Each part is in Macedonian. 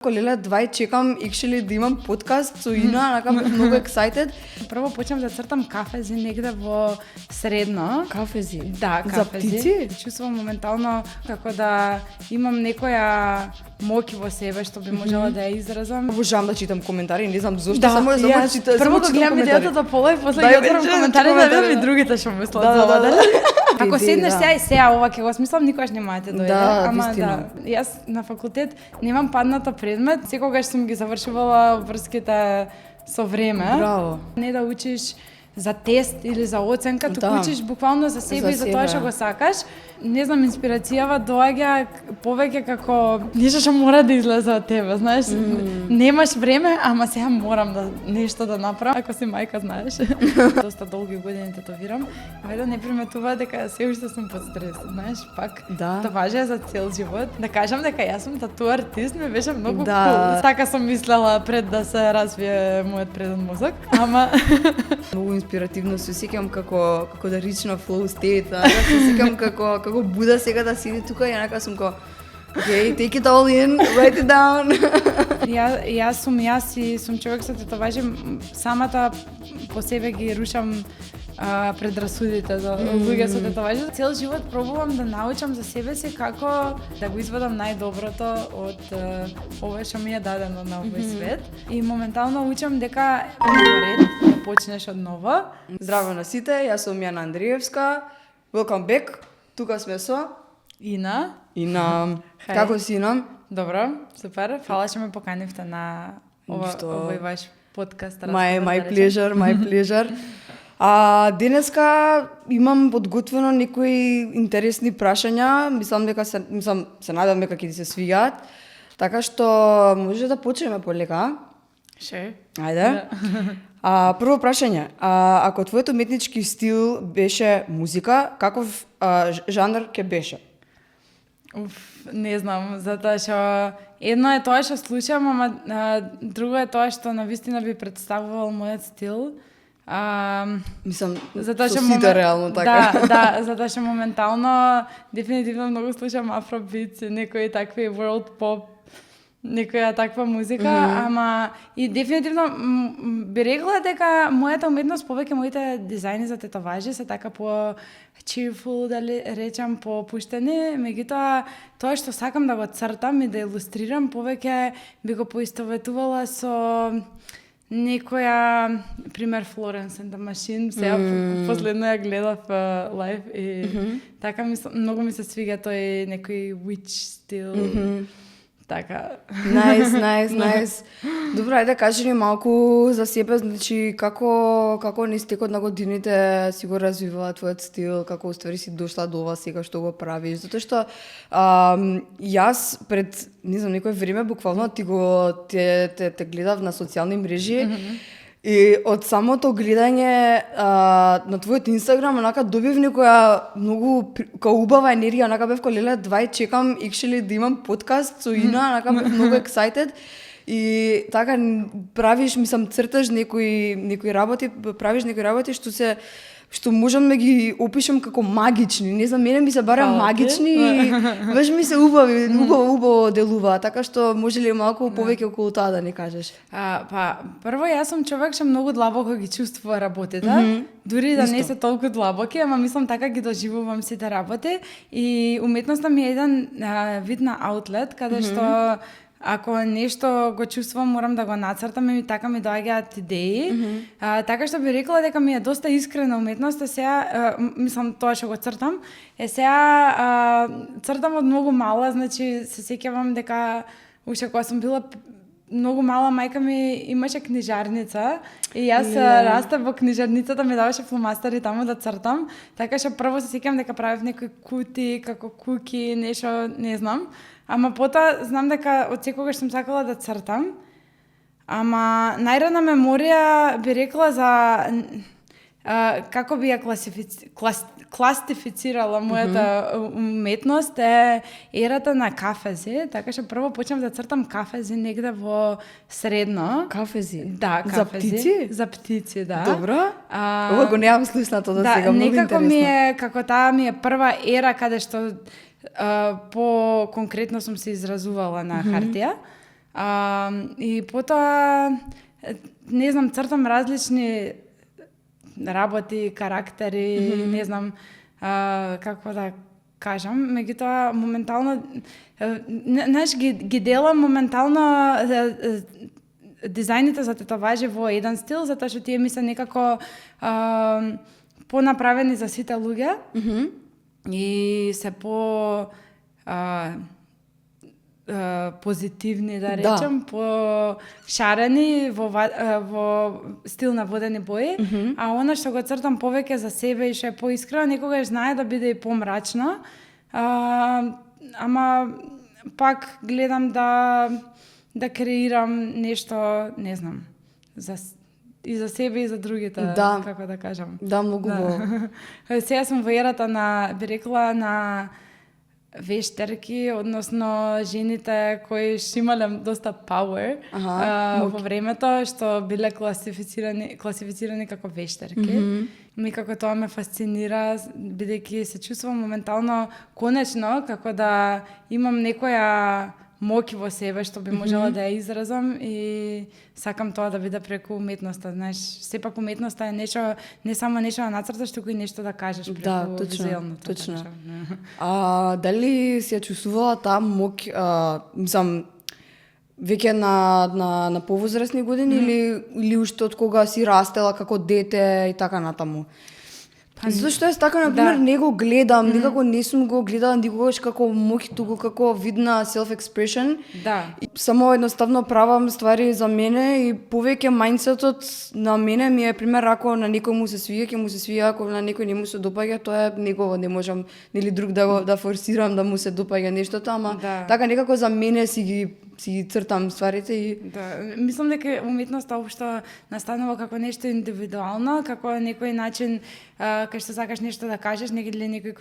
Леле, двај чекам actually да имам подкаст со Ина, нака многу excited. Прво почнам да цртам кафези негде во средно. Кафези? Да, кафези. За птици? Чувствувам моментално како да имам некоја моќ во себе што би можела да ја изразам. Обожавам да читам коментари, не знам зошто, Да, само читам. Прво го гледам видеото до пола и после ги отворам коментари да видам и другите што мислат за ова. Ако седнеш сега ова ќе го смислам, никогаш немаате дојде. Да, ама вистина. да. Јас на факултет немам паднато предмет, секогаш сум ги завршувала врските со време. Браво. Не да учиш за тест или за оценка, туку Да. учиш буквално за себе За и за тоа себе. што го сакаш. Не знам, инспирацијава доаѓа повеќе како нешто што мора да излезе од тебе, знаеш. Немаш време, ама сега морам да нешто да направам. Ако си мајка, знаеш. Доста долги години тетовирам. Вајде не приметува дека се уште сум под стрес, знаеш, пак. Да. Тоа важи за цел живот. Да кажам дека јас сум тату артист, ми беше многу Да. cool. Така сум мислела пред да се развие мојот преден мозок, ама Многу инспиративно се сеќам како да рич на flow state, да се сеќам како Буда сега да седи тука и онака сум како okay, take it all in, write it down. Јас и сум човек со тетоважи, самата по себе ги рушам предрасудите за луѓе со тетоважи. Цел живот пробувам да научам за себе си како да го извадам најдоброто од ова што ми е дадено на овој свет. И моментално учам дека е ред да почнеш од ново. Здраво на сите, јас сум Јана Андриевска. Welcome back. Тука сме со Ина. Ина. Хај. Како си, Ина? Добро, супер. Фала што ме поканивте на Ништо. овој ваш подкаст. My pleasure. Денеска имам подготвено некои интересни прашања. Се надевам дека ќе ти се свијат. Така што може да почнеме полека. Ше. Ајде. Прво прашање. Ако твојот уметнички стил беше музика, каков жанр ќе беше? Не знам, затоа што едно е тоа што слушам, ама друго е тоа што навистина би представувал мојот стил. Затоа со што сите реално така. Да, затоа што моментално дефинитивно многу слушам афробит, некои такви world pop, некоја таква музика, ама и дефинитивно би рекла дека мојата уметност, повеќе моите дизајни за тетоважи се така по cheerful, дали речам, по пуштени, меѓутоа тоа што сакам да го цртам и да илустрирам, повеќе би го поистоветувала со некоја, пример, Florence and the Machine, сега последно ја гледав лайв и така многу ми се свига тој некој witch стил. Така. Nice. Добро, ајде кажи ни малку за себе, значи како низ текот на годините си го развивала твојот стил, како уствари си дошла до ова сега што го правиш, затоа што јас пред не знам некое време буквално те гледав на социјални мрежи. И од самото гледање на твојот Инстаграм, онака добив некоја многу убава енергија, онака бев леле, двај чекам actually да имам подкаст со Ина, онака бев многу excited. И така правиш, црташ некои работи што можам да ги опишам како магични. Не знам, мене ми се барем магични и баш ми се убаво делува, така што може ли малку повеќе околу тоа да не кажеш? Прво јас сум човек што многу длабоко ги чувствува работите, дури да не се толку длабоки, ама мислам така ги доживувам сите работи и уметноста ми е еден вид на аутлет каде што ако нешто го чувствувам, морам да го нацртам и така ми доаѓаат идеи. Така што би рекла дека ми е доста искрена уметност, сега тоа што го цртам, сега цртам од многу мала, значи се сеќавам дека уште кога сум била многу мала, мајка ми имаше книжарница и јас растав во книжарницата, ми даваше фломастери таму да цртам, така што прво се сеќавам дека правев некои кути, како куки, нешто, не знам. Ама потоа знам дека од секогаш сум сакала да цртам. Ама најрана меморија би рекла за како би ја класифицирала мојата уметност е ерата на кафези, така што прво почнав да цртам кафези негде во средно. Кафези? Да, кафези. За птици? За птици, да. Добро. Ова го немам слушнато до сега, многу интересно. Некако ми е, како таа ми е прва ера каде што по конкретно сум се изразувала на хартија. И потоа, не знам, цртам различни работи, карактери, не знам како да кажам, меѓутоа моментално знаеш ги делам моментално дизајните за тетоважи во еден стил, затоа што тие ми се некако понаправени за сите луѓе и се по позитивни, да речем, по шарени во стил на водени бои, а она што го цртам повеќе за себе и што е поискрено, некогаш знае да биде и помрачно, ама пак гледам да креирам нешто, не знам, и за себе и за другите, како да кажам. Да, многу во. Сега сум во ерата на, би рекла, на вештерки, односно жените кои што имале доста power во времето, што биле класифицирани како вештерки. Ми како тоа ме фасцинира, бидејќи се чувствувам моментално конечно како да имам некоја моќ во себе што би можела да ја изразам и сакам тоа да биде преку уметноста, знаеш, сепак уметноста е нешто, не само нешто да нацрташ, туку и нешто да кажеш преку визуелното. Точно. Дали си ја чувствувала таа моќ, мислам, веќе на повозрасни години или уште од кога си растела како дете и така натаму? Зашто јас така, например, не го гледам, никако не сум го гледала никогаш како моќ, туку како видна self-expression. И само едноставно правам ствари за мене и повеќе мајндсетот на мене ми е, пример, ако на некој му се свиѓа, ќе му се свиѓа, ако на некој не му се допаѓа, тоа е негово, не можам нели друг да форсирам да му се допаѓа нештото, ама така некако за мене си ги цртам стварите и мислам дека уметноста општо настанува како нешто индивидуално, како некој начин кај што сакаш нешто да кажеш, некои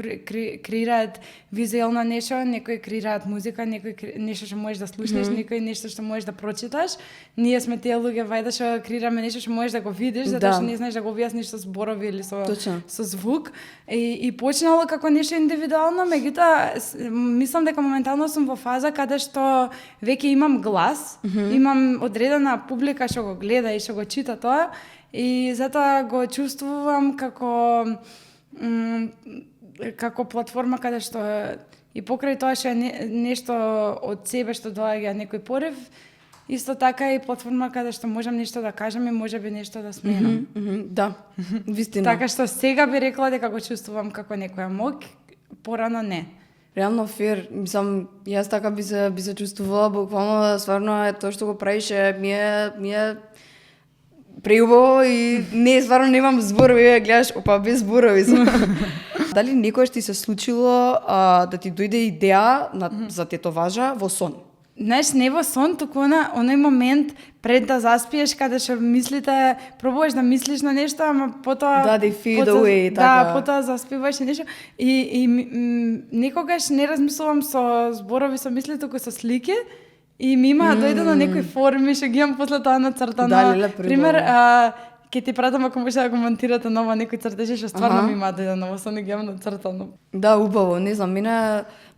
креираат визуелно нешто, некои креираат музика, некои нешто што можеш да слушнеш, некои нешто што можеш да прочиташ. Ние сме тие луѓе вајда што креираме нешто што можеш да го видиш, затоа што не знаеш да го објасниш со зборови или со звук. И почнало како нешто индивидуално, меѓутоа мислам дека моментално сум во фаза каде што веќе имам глас, имам одредена публика што го гледа и што го чита тоа, и затоа го чувствувам како платформа каде што и покрај тоа што е нешто од себе што доаѓа некој порив, исто така и платформа каде што можам нешто да кажам и можеби нешто да сменам. Да, вистина. Така што сега би рекла дека го чувствувам како некоја моќ, порано не. Реално фер, мислам, јас така би се чувствувала, буквално стварно е тоа што го правиш ми е преубаво и не, стварно немам зборови, гледаш, без зборови. Дали некојаш ти се случило да ти дојде идеја за тетоважа во сон? Знаеш, не во сон, туку оној момент пред да заспиеш, каде што мислите, пробуваш да мислиш на нешто, ама потоа they fade away, така. Потоа заспиваш нешто и некогаш не размислувам со зборови, со мисли, туку со слики. И ми има дојдено некои форми што ги имам после тоа нацртано. Пример, ќе ти пратам ако може да го монтирате нова некои цртежи што стварно ми има дојдено, со не ги имам нацртано. Да, убаво, не знам,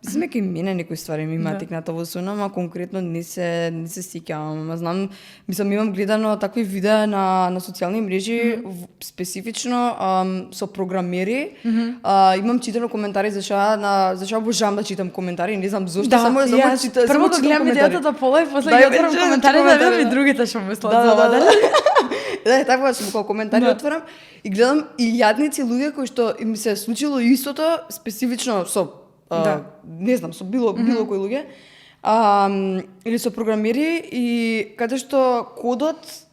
мислам дека и мене некои ствари ми има текната во сон, ама конкретно не се сеќавам. Ама знам, мислам, имам гледано такви видеа на социјални мрежи, специфично со програмери. Имам читано коментари за што обожавам да читам коментари, не знам зошто, само читам. Прво го гледам видеото до пола и после ги отворам коментари да видам и другите што мислат за ова. Да, така сум кога коментари отворам и гледам илјадници луѓе кои што им се случило истото, специфично со не знам, со било кои луѓе, или со програмери и каде што кодот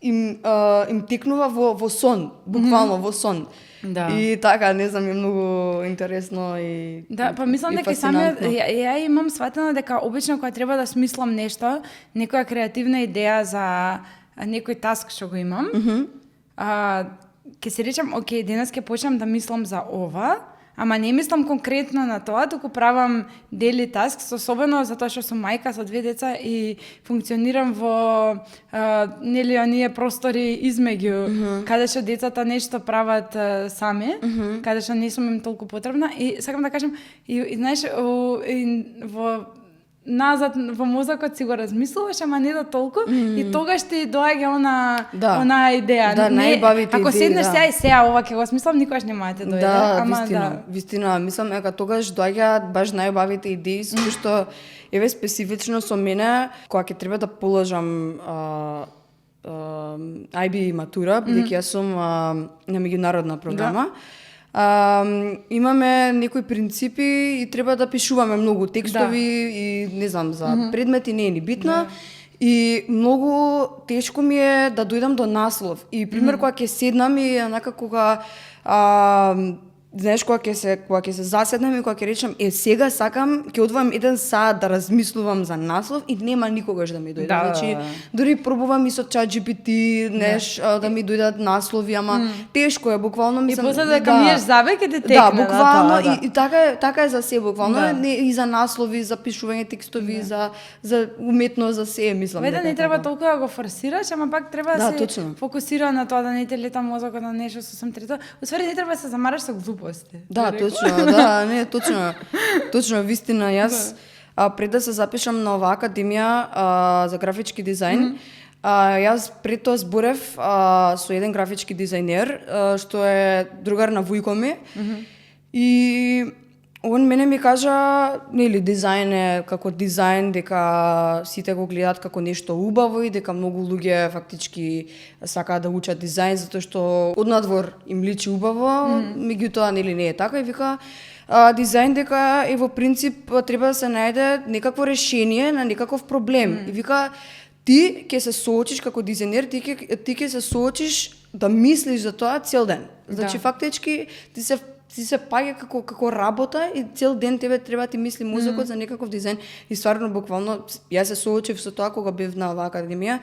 им текнува во сон, буквално во сон. И така, не знам, е многу интересно и па мислам дека самиот ја имам сватено дека обично кога треба да смислам нешто, некоја креативна идеја за некој таск што го имам, ќе се речам, окей, денес ќе почнам да мислам за ова, ама не мислам конкретно на тоа, туку правам daily tasks, особено затоа што сум мајка со 2 деца и функционирам во нели оние простори измеѓу каде што децата нешто прават сами, каде што не сум им толку потребна и сакам да кажам и знаеш во назад во мозокот си го размислуваш, ама не до толку, и тогаш ти доаѓа она идеја. Да, најбавите ако идеи, седнеш да. сега ова ќе го смислам, никогаш нема да те дојде. Да, вистина, мислам дека тогаш доаѓаат баш најбавите идеи, затоа што еве специфично со мене, кога ќе треба да положам IB матура, бидејќи јас сум на меѓународна програма. Имаме некои принципи и треба да пишуваме многу текстови и не знам за предмети не е ни битно. И многу тешко ми е да дојдам до наслов. И пример кога ќе седнам и онака кога знаеш кога ќе се заседнам и кога ќе речам сега сакам ќе одвоам 1 сат да размислувам за наслов и нема никогаш да ми дојде. Значи дури пробувам и со ChatGPT, знаеш, да ми дојдат наслови, ама тешко е буквално, мислам. И после да камиеш забе ќе те текне. Да, буквално и така е за се буквално, и за наслови, за пишување текстови, за уметност, за се, мислам. Веде не треба толку да го форсираш, ама пак треба да се фокусира на тоа да не те лета мозокот на нешто сосем трето. Уствари не треба да се замараш со глупости. Да, точно, да, не, точно, вистина, јас пред да се запишам на оваа академија за графички дизајн, јас пред тоа зборев со еден графички дизајнер, што е другар на вујко ми, и он мене ми кажа, нели, дизајн е како дизајн, дека сите го гледаат како нешто убаво и дека многу луѓе фактички сакаат да учат дизајн затоа што однадвор им личи убаво, меѓутоа нели не е така и вика дизајн дека во принцип треба да се најде некакво решение на некаков проблем. И вика ти ќе се соочиш како дизајнер, ти ќе се соочиш да мислиш за тоа цел ден. Значи фактички ти се паѓа како работа и цел ден тебе треба ти мисли мозокот за некаков дизајн. И стварно буквално јас се соочив со тоа кога бев на оваа академија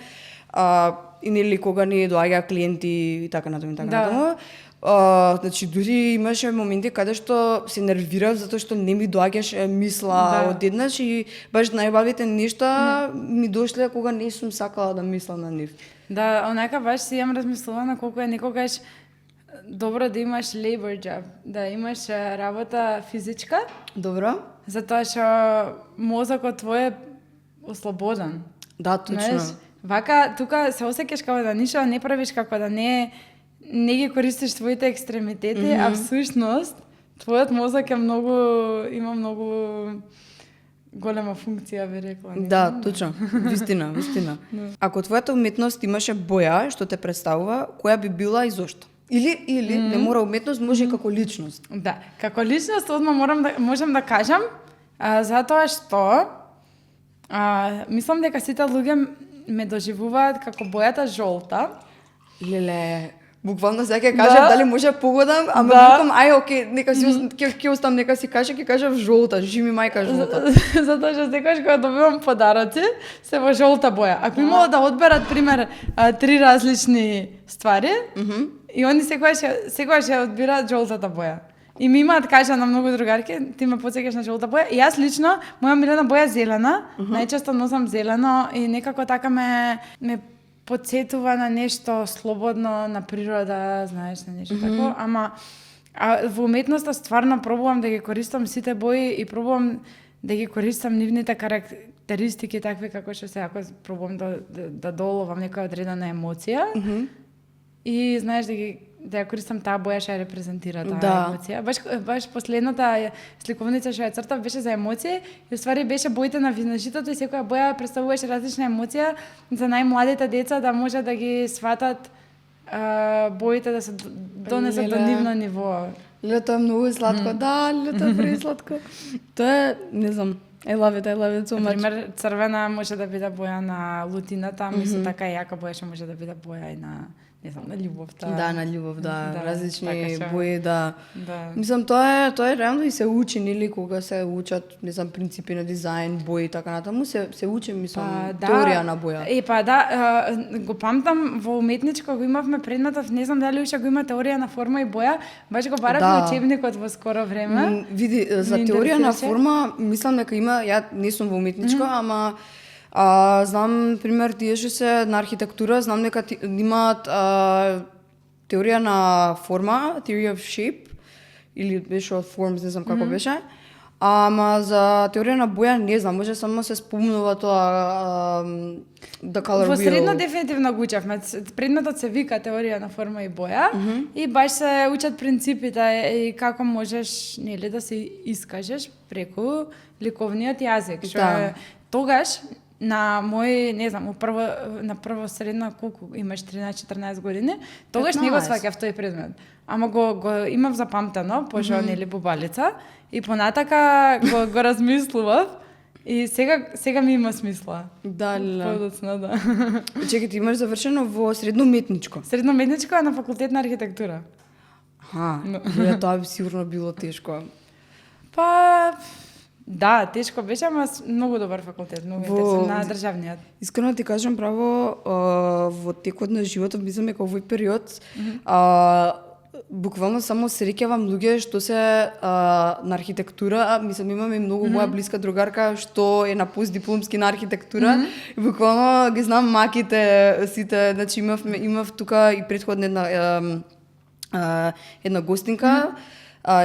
и нели кога ни доаѓаа клиенти и така натаму. Значи дури имаше моменти каде што се нервирав затоа што не ми доаѓаше мисла одеднаш и баш најбавите нешта ми дошле кога не сум сакала да мислам на нив. Да, онака баш си имам размислувана колку е некогаш добро да имаш labor job, да имаш работа физичка. Добро. Затоа што мозокот твој е ослободен. Да, точно. Знаеш, вака, тука се осеќаш како да ништо не правиш, како да не ги користиш твоите екстремитети, а всушност твојот мозок е има многу голема функција, би рекла. Да, точно. Вистина. Ако твојата уметност имаше боја што те представува, која би била и зошто? Или не мора уметност, може и како личност. Да, како личност одма можам да кажам, затоа што мислам дека сите луѓе ме доживуваат како бојата жолта. Леле, буквално сега ќе кажам дали може погодам, ама викам ај окей, нека си ќе оставам, нека си кажав жолта, жими мајка жолта. Затоа што секогаш кога добивам подароци, се во жолта боја. Ако имало да одберат пример 3 различни ствари, и они секогаш ја одбираат жолтата боја. И ми имаат кажа на многу другарки, ти ме потсеќаш на жолта боја. И јас лично, моја милена боја зелена, најчесто носам зелено и некако така ме потсетува на нешто слободно, на природа, знаеш, на нешто тако, ама во уметноста стварно пробувам да ги користам сите бои и пробувам да ги користам нивните карактеристики такви како што се, ако пробувам да доловам некоја одредена емоција. И знаеш да ја користам таа боја што ја репрезентира таа емоција. Баш последната сликовница што ја цртав беше за емоции и уствари беше боите на винажитото и секоја боја представуваше различна емоција за најмладите деца да може да ги сватат боите да се донесат до нивно ниво. Лето е многу сладко. Да, лето е пресладко. Тоа е, не знам, I love it so much. Например, црвена може да биде боја на лутината, мислам така и јака боја што може да биде боја и на не знам, на љубовта. Да, на љубов, различни бои, да. Мислам, тоа е реално и се учи, нели, кога се учат, не знам, принципи на дизајн, бои и така натаму, се учи, мислам, теорија на боја. Го памтам во уметничко го имавме предметот, не знам дали уште го има теорија на форма и боја, баш го баравме учебникот во скоро време. Види, за теорија на форма, мислам дека има, ја не сум во уметничко, ама знам, пример, тие што се на архитектура, знам дека имаат теорија на форма, theory of shape, или беше од forms, не знам како беше. Ама за теорија на боја не знам, може само се спомнува тоа the color Во wheel. средно дефинитивно го учевме. Предметот се вика теорија на форма и боја и баш се учат принципите и како можеш нели да се искажеш преку ликовниот јазик, што Да. тогаш на мој, не знам, на прво средна колку имаш 13-14 години, тогаш не го 15. сваќав тој предмет. Ама го имав запамтено, пошто нели бубалица и понатака го размислував и сега ми има смисла. Да. Подоцна, да. Чекај, ти имаш завршено во средно уметничко. Средно уметничко е на факултет на архитектура. Тоа би сигурно било тешко. Па да, тешко беше, ама многу добар факултет, многу интересен на државниот. Искрено ти кажам право, во текот на животот, мислам дека овој период, буквално само среќавам луѓе што се на архитектура, мислам имаме и многу моја блиска другарка што е на постдипломски на архитектура, и буквално ги знам маките сите, значи имав тука и претходна една гостинка,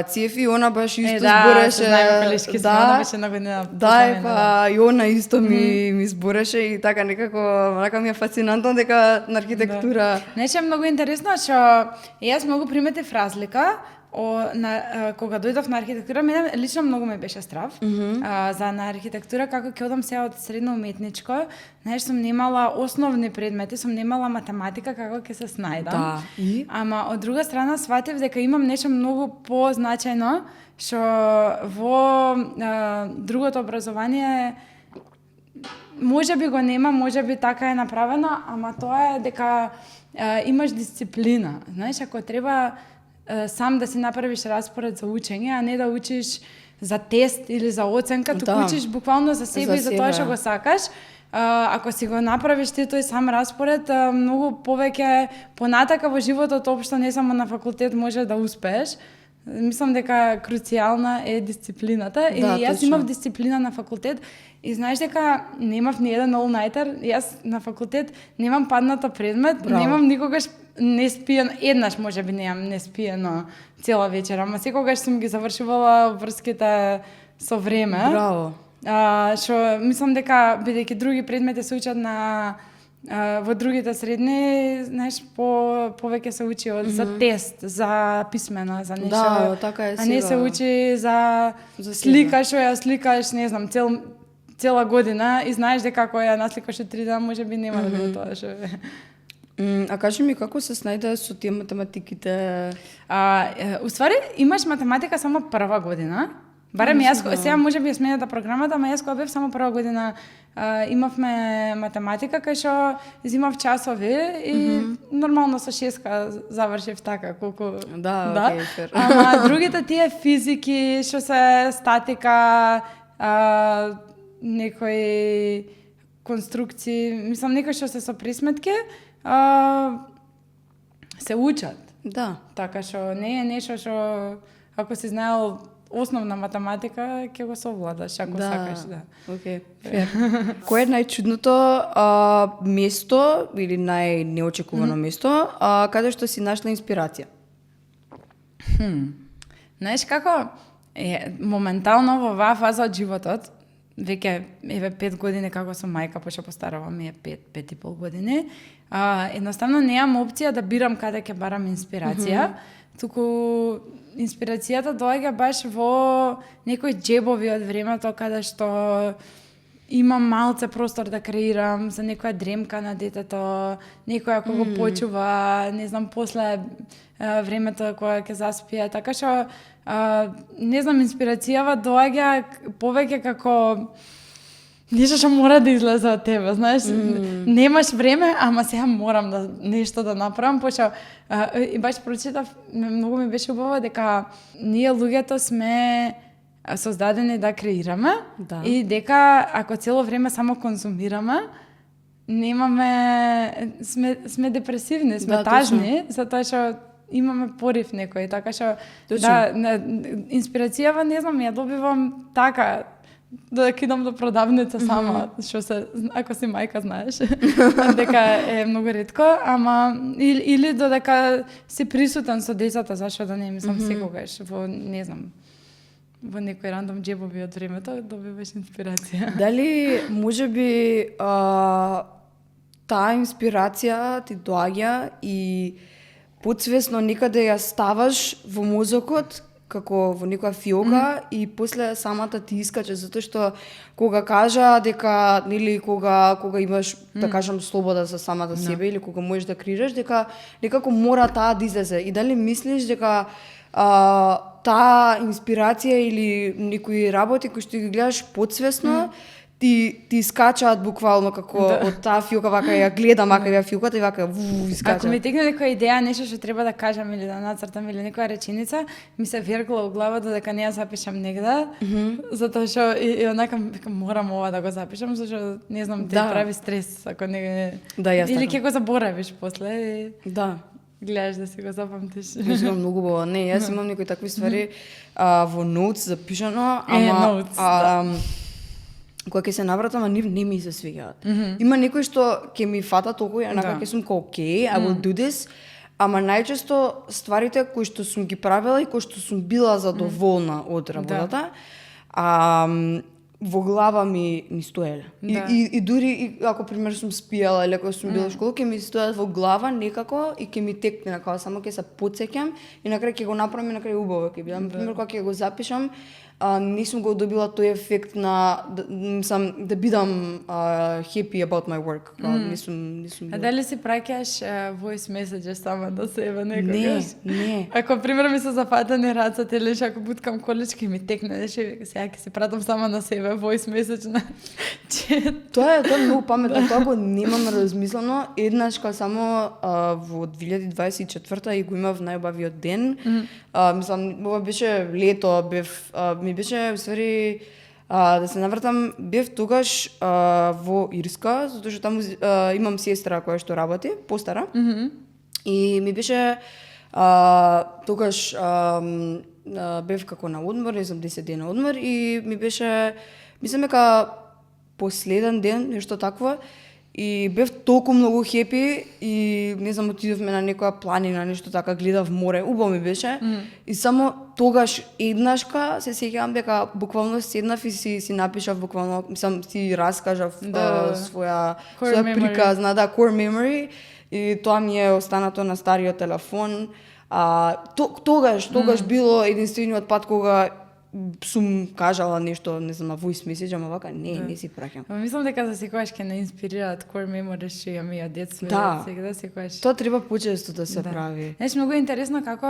Цефи, она баш исто збореше. Знаеме Пелешки, она беше на година. Да, па и она исто ми збореше и така некако ми е фасцинантно дека на архитектура. Нешто многу интересно што јас многу приметив разлика кога дојдов на архитектура, мене лично многу ме беше страв. За на архитектура како ќе одам сега од средно уметничко, знаеш, сум немала основни предмети, сум немала математика како ќе се снајдам. Да. И? Ама од друга страна сватив дека имам нешто многу позначајно што во другото образование може би го нема, може би така е направено, ама тоа е дека имаш дисциплина. Знаеш, ако треба сам да си направиш распоред за учење, а не да учиш за тест или за оценка, туку учиш буквално за себе и за тоа што го сакаш. Ако си го направиш ти тој сам распоред, многу повеќе понатака во животот, општо не само на факултет, може да успееш. Мислам дека круцијална е дисциплината и јас имав дисциплина на факултет и знаеш дека немав ни еден all-nighter, јас на факултет немам паднато предмет, немам никогаш не спиено, еднаш можеби немам не спиено цела вечер, ама секогаш сум ги завршувала врските со време. Браво. Што мислам дека бидејќи други предмети се учат во другите средни, знаеш, повеќе се учи за тест, за писмено, за нешто. Да, така е сега. А не се учи за слика, што ја сликаш, не знам, цела година и знаеш дека ако ја насликаш 3 дена, можеби нема да биде тоа што е. А кажи ми како се снајде со тие математиките? Уствари, имаш математика само прва година. Барем јас, сега може би е смената програмата, ама јас кога бев само прва година имавме математика, кај што изимав часови и нормално со 6 завршив така, колку... Да, окей, фер. Ама другите тие физики, што се статика, некои конструкции, мислам некои што се со присметки, се учат. Да. Така што не е нешто што ако си знаел основна математика, ќе го совладаш ако сакаш, да. Океј, фер. Кој е најчудното место или најнеочекувано место каде што си нашла инспирација? Знаеш како моментално во оваа фаза од животот, веќе 5 години како сум мајка, пошто постарава ми е 5,5 години, едноставно неам опција да бирам каде ќе барам инспирација, туку инспирацијата доаѓа баш во некои џебови од времето каде што имам малце простор да креирам за некоја дремка на детето, некоја ако го почува, не знам, после времето кога ќе заспие, така што не знам, инспирацијава доаѓа повеќе како нешто што мора да излезе од тебе, знаеш, немаш време, ама сега морам да нешто да направам, пошто и баш прочитав, многу ми беше убаво дека ние луѓето сме создадени да креираме и дека ако цело време само конзумираме, немаме, сме депресивни, сме тажни, затоа што имаме порив некој, така што да, инспирацијава, не знам, ја добивам така, да кидам до продавница сама, што се, ако си мајка, знаеш, дека е многу ретко, ама или додека си присутен со децата, зашто да не, мислам, секогаш во, не знам, во некој рандом џебови од времето добиваш инспирација. Дали можеби таа инспирација ти доаѓа и подсвесно некаде ја ставаш во мозокот како во некоја фиока и после самата ти искаче, затоа што кога кажа дека нели кога имаш да кажам слобода за самата себе или кога можеш да креираш, дека некако мора таа да излезе. И дали мислиш дека таа инспирација или некои работи кои што ги гледаш подсвесно ти скачаат буквално како од таа фиока, вака ја гледам, вака ја фиоката и вака искача. Ако ми текне некоја идеја, нешто што треба да кажам или да нацртам или некоја реченица, ми се вергла во главата дека не ја запишам негде, затоа што и онака морам ова да го запишам, зашто не знам, те прави стрес ако не или ќе го заборавиш после. Да. Гледаш да си го запамтиш. Мислам многу убаво. Не, јас имам некои такви ствари во ноутс запишано, ама кога ќе се навратам, не ми се свиѓаат. Има некои што ќе ми фата толку и онака ќе сум како окей, I will do this, ама најчесто стварите кои што сум ги правила и кои што сум била задоволна од работата, во глава ми стоеле. И дури ако пример сум спијала или ако сум била во школа, ќе ми стоят во глава некако и ќе ми текне, како само ќе се потсеќам и на крај ќе го направам и на крај убаво ќе биде. Пример кога ќе го запишам, не сум го добила тој ефект на да бидам happy about my work. Не сум А дали си праќаш voice messages сама до себе некогаш? Не. Ако пример ми се зафатени рацете или ако буткам колички ми текне нешто, сега ќе се пратам сама на себе voice message на чет. Тоа е многу паметно, тоа го немам размислено. Еднаш кога само во 2024 и го имав најубавиот ден. Мислам, ова беше лето, ми беше уствари да се навратам, бев тогаш во Ирска, затоа што таму имам сестра која што работи, постара. И ми беше тогаш бев како на одмор, не знам 10 дена одмор и ми беше, мислам дека последен ден, нешто такво. И бев толку многу хепи и не знам, отидовме на некоја планина, нешто така, гледав море, убаво ми беше. И само тогаш еднашка се сеќавам дека буквално седнав и си напишав буквално, мислам си раскажав своја приказ, core memory и тоа ми е останато на стариот телефон. Тогаш било единствениот пат кога сум кажала нешто, не знам, на voice message, ама вака не си праќам. Мислам дека за секојаш ќе не инспирираат core memories што имаме од детство, сега секојаш. Тоа треба почесто да се прави. Знаеш, многу интересно како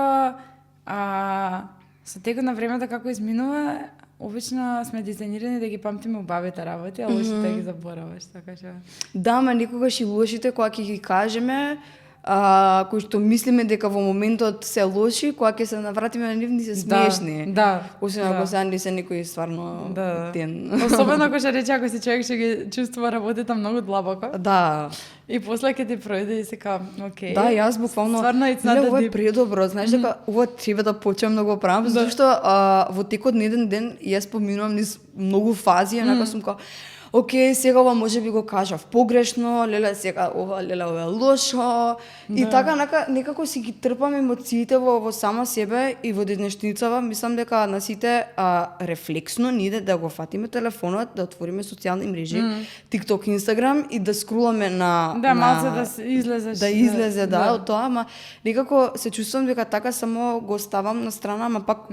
со текот на времето како изминува, обично сме дизајнирани да ги памтиме убавите работи, а лошите ги забораваш, така што. Да, ма некогаш и лошите кога ќе ги кажеме, кои што мислиме дека во моментот се лоши, кога ќе се навратиме на нив ни се смешни. Освен ако се не се некои стварно ден. Особено ако ќе рече, ако си човек што ги чувствува работите многу длабоко. Да. И после ќе ти пројде и се ка, окей. Да, јас буквално ова е предобро, знаеш дека ова треба да почнам да го правам, зашто во текот на еден ден јас поминувам низ многу фази, онака сум ка океј, сега ова може би го кажав погрешно, леле сега ова е лошо. И така некако си ги трпам емоциите во сама себе и во денешницава, мислам дека на сите рефлексно ние да го фатиме телефонот, да отвориме социјални мрежи, TikTok, Instagram и да скроламе малце да излезеш. Да излезе, од тоа, ама некако се чувствувам дека така само го ставам на страна, ама пак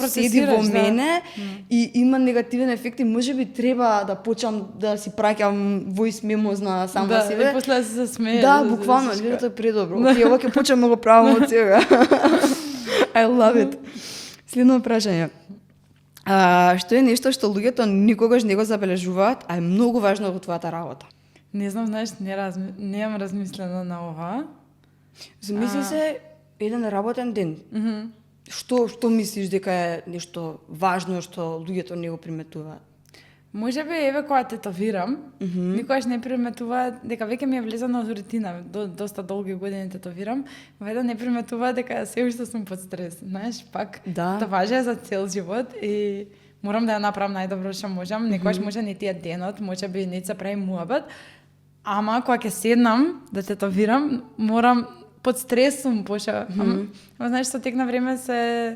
седи во мене и има негативен ефект и можеби треба да почнам да си праќам voice memos на сама себе. Да, и после се смееш. Да, буквално, лето е предобро. Океј, ова ќе почнам да го правам од сега. I love it. Следно прашање. Што е нешто што луѓето никогаш не го забележуваат, а е многу важно во твојата работа? Не знам, знаеш, немам размислено на ова. Замисли се еден работен ден. Што мислиш дека е нешто важно што луѓето не го приметуваат? Можеби еве кога тетовирам, никогаш не приметуваат дека веќе ми е влезено од рутина, доста долги години тетовирам, вајде не приметуваат дека се уште сум под стрес, знаеш, пак тоа важи за цел живот и морам да ја направам најдобро што можам, некогаш може не ти е денот, можеби не се прави муабет, ама кога ќе седнам да тетовирам, морам под стрес сум пошто, знаеш, со тек на време се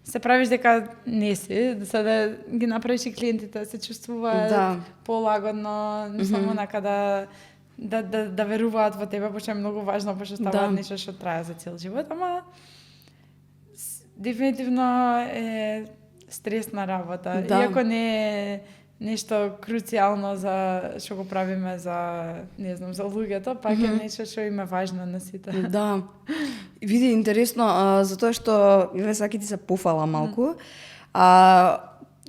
се правиш дека не си, да ги направиш и клиентите да се чувствуваат полагодно, мислам онака да веруваат во тебе, пошто е многу важно, пошто ставаат нешто што трае за цел живот, ама дефинитивно е стресна работа. Иако не е нешто круцијално за што го правиме за, не знам, за луѓето, пак е нешто што им е важно на сите. Да. Види, интересно, затоа што еве саки ти се пофала малку.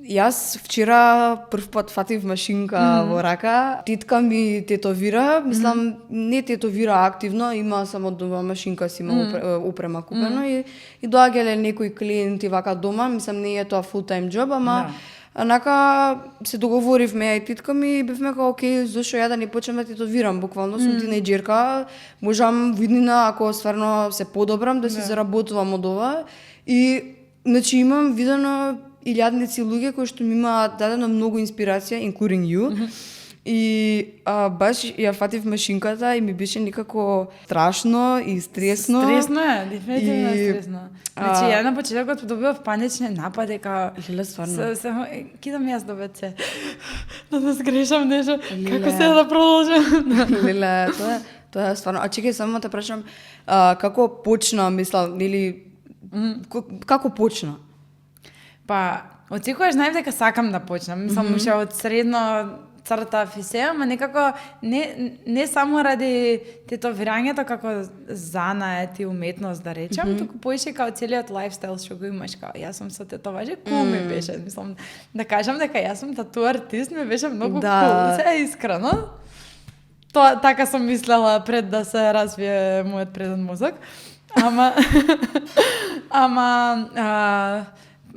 Јас вчера прв пат фатив машинка во рака. Титка ми тетовира, мислам, не тетовира активно, има само дома машинка си има опрема купено и доаѓале некои клиенти вака дома, мислам не е тоа full time job, ама онака се договоривме ја и титка ми и бевме како окей, зашо ја да не почнам да тетовирам, буквално сум тинејџерка, можам виднина ако стварно се подобрам да си заработувам од ова и значи имам видено илјадници луѓе кои што ми имаат дадено многу инспирација, including you. И баш ја фатив машинката и ми беше некако страшно и стресно. Стресно е, дефинитивно е стресно. Значи, ја на почетокот добивав панични напади, дека леле, стварно. Кидам јас до WC. Да сгрешам нешто, како се да продолжам. Леле, тоа е стварно. А чекај, само те прашам, како почна, мислам, или како почна? Па, од секогаш знаев дека сакам да почнам. Мислам, уште од средно цртав и се, ама некако не само ради тетовирањето како занает и уметност да речам, туку поише као целиот лајфстайл што го имаш, као јас сум со тетоважи, кул ми беше. Мислам, да кажам дека јас сум тату артист, ми беше многу кул. Се искрено. Тоа така сум мислела пред да се развие мојот преден мозок. Ама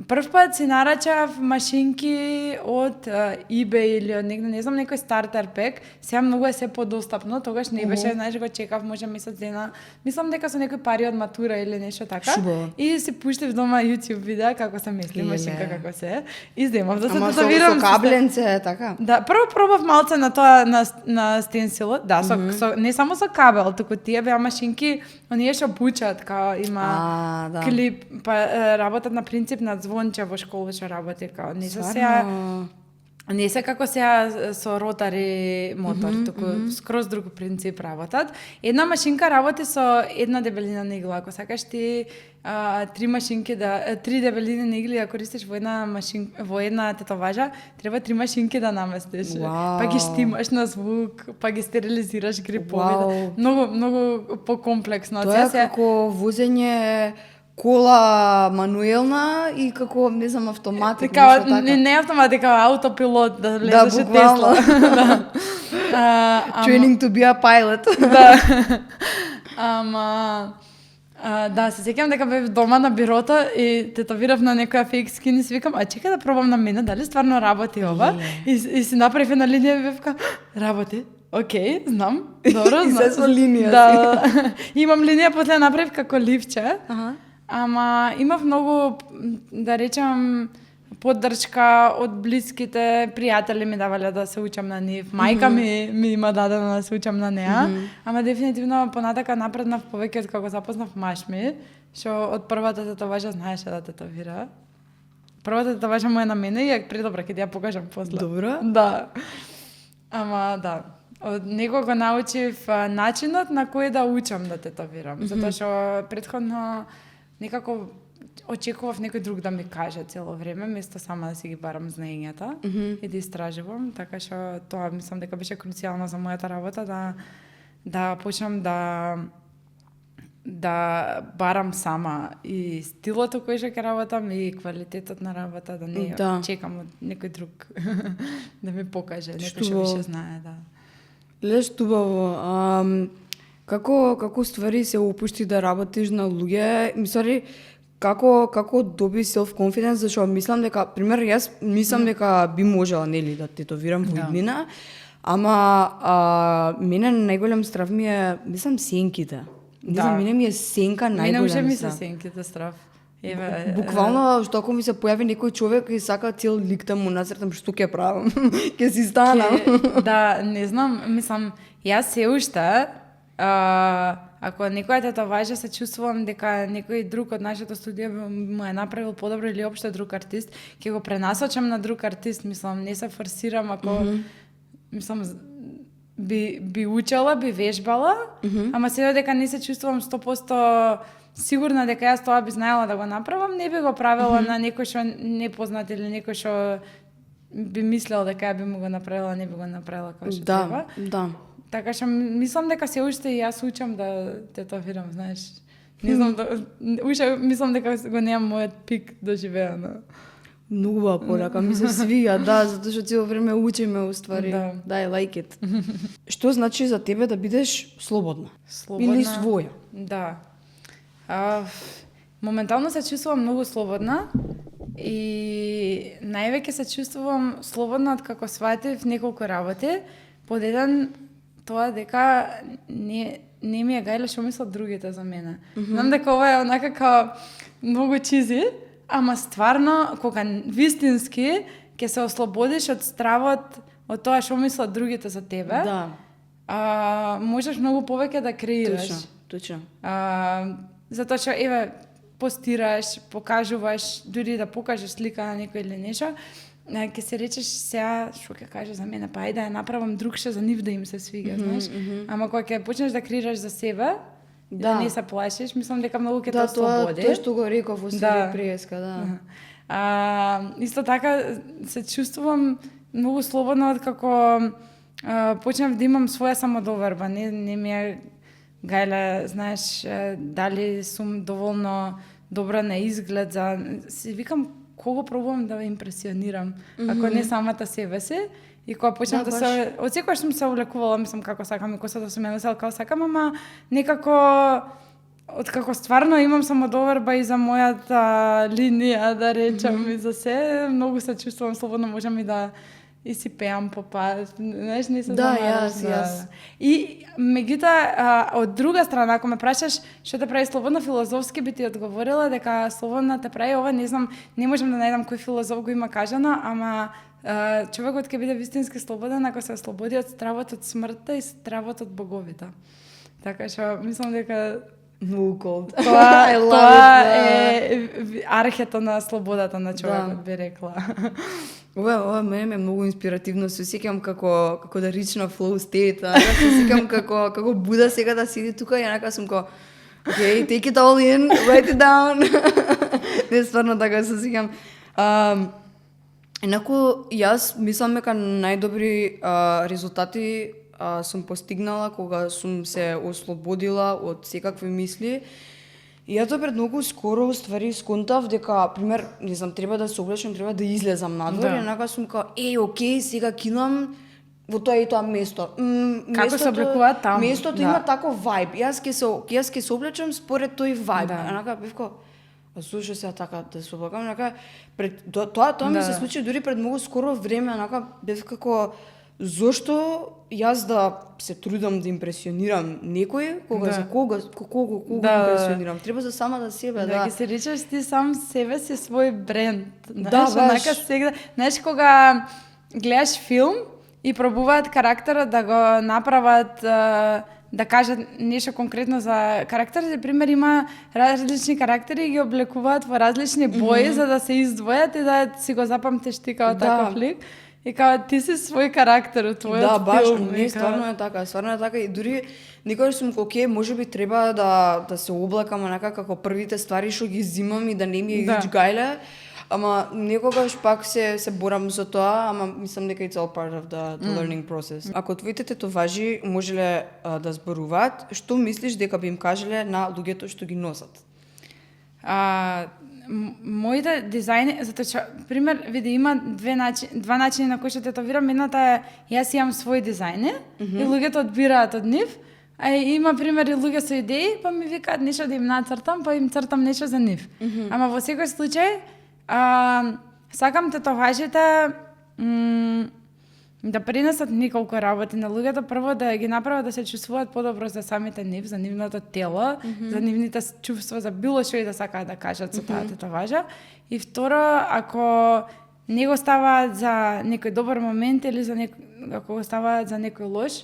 прв пат си нарачав машинки од eBay или од негде, не знам, некој стартер пек. Сега многу е се подостапно, тогаш не беше, знаеш, го чекав може месец дена. Мислам дека со некој пари од матура или нешто така. И си пуштив дома YouTube видеа како се мисли машинка, како се. И земав да се тетовирам. Ама со кабленце, така? Да, прво пробав малце на тоа на стенсилот, да, не само со кабел, туку тие беа машинки, оние што бучат, као има клип, па работат на принцип на звонче во школа што работи, као не се како сега со ротари мотор, туку скроз друг принцип работат. Една машинка работи со една дебелина на игла, ако сакаш ти три дебелини на игли да користиш во една тетоважа, треба 3 машинки да наместиш. Па ги штимаш на звук, па ги стерилизираш грипови. Многу покомплексно. Тоа е како возење кола мануелна и како, не знам, автоматик, нешто така. Не автоматик, аутопилот, да влезеш Тесла. Training to be a pilot. Да. Да, се сеќавам дека бев дома на бирото и тетовирав на некоја фейк скин и си викам, чекај да пробам на мене, дали стварно работи ова? И си направив една линија и бев работи. Океј, знам. Добро, знам. И се со линија. Да. Имам линија, после направив како ливче. Ама имав многу, да речам, поддршка од блиските, пријатели ми давале да се учам на нив. Мајка ми има дадено да се учам на неа. Ама дефинитивно понатака напреднав повеќе од како запознав маш ми, што од првата тетоважа знаеше да тетовира. Првата тетоважа му е на мене и ја предобра, ќе ти ја покажам после. Добро. Да. Ама да. Од него го научив начинот на кој да учам да тетовирам. Затоа што претходно некако очекував некој друг да ми каже цело време, место сама да си ги барам знаењата и да истражувам, така што тоа мислам дека беше круцијално за мојата работа да почнам да барам сама и стилот кој што ќе работам и квалитетот на работа, да не чекам од некој друг да ми покаже, некој што више знае, да. Леш тубаво. Како ствари се опушти да работиш на луѓе? Мислари, како доби self-confidence, зашто мислам дека, пример, јас мислам дека би можела, нели, да тетовирам во иднина, ама мене најголем страв ми е, мислам, сенките. Не знам, мене ми е сенка најголем страв. Мене уште ми се сенките страв. Буквално, што ако ми се појави некој човек и сака цел лик да му нацртам, што ќе правам? Ќе си станам. Да, не знам, мислам, јас се уште ако некоја татуажа се чувствувам дека некој друг од нашето студио му е направил подобро или општо друг артист, ќе го пренасочам на друг артист, мислам, не се форсирам ако мислам би учела, би вежбала, ама сега дека не се чувствувам 100% сигурна дека јас тоа би знаела да го направам, не би го правила на некој што не познат или некој што би мислел дека ја би му го направила, не би го направила како што треба. Да. Така што мислам дека се уште и јас учам да тетовирам, знаеш. Не знам уште мислам дека го немам мојот пик доживеано. Многу убава порака, ми се свија, да, затоа што цело време учиме уствари. Да, I like it. Што значи за тебе да бидеш слободна? Или своја? Да. Моментално се чувствувам многу слободна и највеќе се чувствувам слободна од како сватив неколку работи. Под еден тоа дека не ми е гајле што мислат другите за мене. Знам дека ова е онака као многу чизи, ама стварно кога вистински ќе се ослободиш од стравот од тоа што мислат другите за тебе. Да. Можеш многу повеќе да креираш. Точно. Затоа што еве постираш, покажуваш, дури да покажеш слика на некој или нешто, ќе се речеш сега што ќе каже за мене, па ајде да ја направам другше за нив да им се свига, знаеш. Ама кога ќе почнеш да креираш за себе, да не се плашиш, мислам дека многу ќе те ослободи. Да, тоа што го реков во себе преска, да. Исто така се чувствувам многу слободно од како почнав да имам своја самодоверба, не ми е гајле, знаеш, дали сум доволно добра на изглед за си викам кого пробувам да импресионирам, ако не самата себе си. И кога почнам да се од секогаш сум се облекувала, мислам како сакам и косата сум ја носела како сакам, ама некако од како стварно имам самодоверба и за мојата линија, да речам, и за се, многу се чувствувам слободно, можам и да и си пеам по пат, знаеш, не се замараш. Јас. И меѓутоа, од друга страна, ако ме прашаш што те прави слободна, филозофски би ти одговорила дека слободна те прави ова, не знам, не можам да најдам кој филозоф го има кажано, ама човекот ќе биде вистински слободен ако се ослободи од стравот од смртта и стравот од боговите. Така што мислам дека многу cold. Тоа е архето на слободата на човекот, би рекла. Ова мене е многу инспиративно, се сеќам како да рична flow state, се сеќам како Буда сега да седи тука и онака сум како okay, take it all in, write it down. Не, стварно така се сеќам. Инаку јас мислам дека најдобри резултати сум постигнала кога сум се ослободила од секакви мисли. И ето пред многу скоро ствари сконтав дека, пример, не знам, треба да се облечам, треба да излезам надвор, и онака сум као, окей, сега кинам во тоа и тоа место. Како се облекуваат таму? Местото има таков вајб. Јас ќе се облечам според тој вајб. Онака бев као, слушай сега така да се облекам, онака пред тоа ми се случи дури пред многу скоро време, онака бев како зошто јас да се трудам да импресионирам некој, кога за кого импресионирам? Треба за самата себе, да. Ќе се речеш ти сам себе си свој бренд. Да, баш. Знаеш, кога гледаш филм и пробуваат карактерот да го направат, да кажат нешто конкретно за карактерите, пример има различни карактери и ги облекуваат во различни бои за да се издвојат и да си го запамтиш ти како таков лик. И као ти си свој карактер од твојот филм. Да, баш, не, стварно е така. И дури некогаш сум окей, можеби треба да се облекам онака како првите ствари што ги зимам и да не ми е huge гајле. Ама некогаш пак се борам за тоа, ама мислам дека it's all part of the learning process. Ако твоите тетоважи можеле да зборуваат, што мислиш дека би им кажале на луѓето што ги носат? Моите дизајни, затоа што, пример, види, има два начини на кои што тетовирам. Едната е, јас имам свој дизајни и луѓето одбираат од нив, а има, пример, и луѓе со идеи, па ми викаат нешто да им нацртам, па им цртам нешто за нив. Ама во секој случај, сакам тетоважите да пренесат неколку работи на луѓето. Прво да ги направат да се чувствуваат подобро за самите нив, за нивното тело, за нивните чувства, за било што и да сакаат да кажат со таа тетоважа. И второ, ако не го ставаат за некој добар момент или ако го ставаат за некој лош,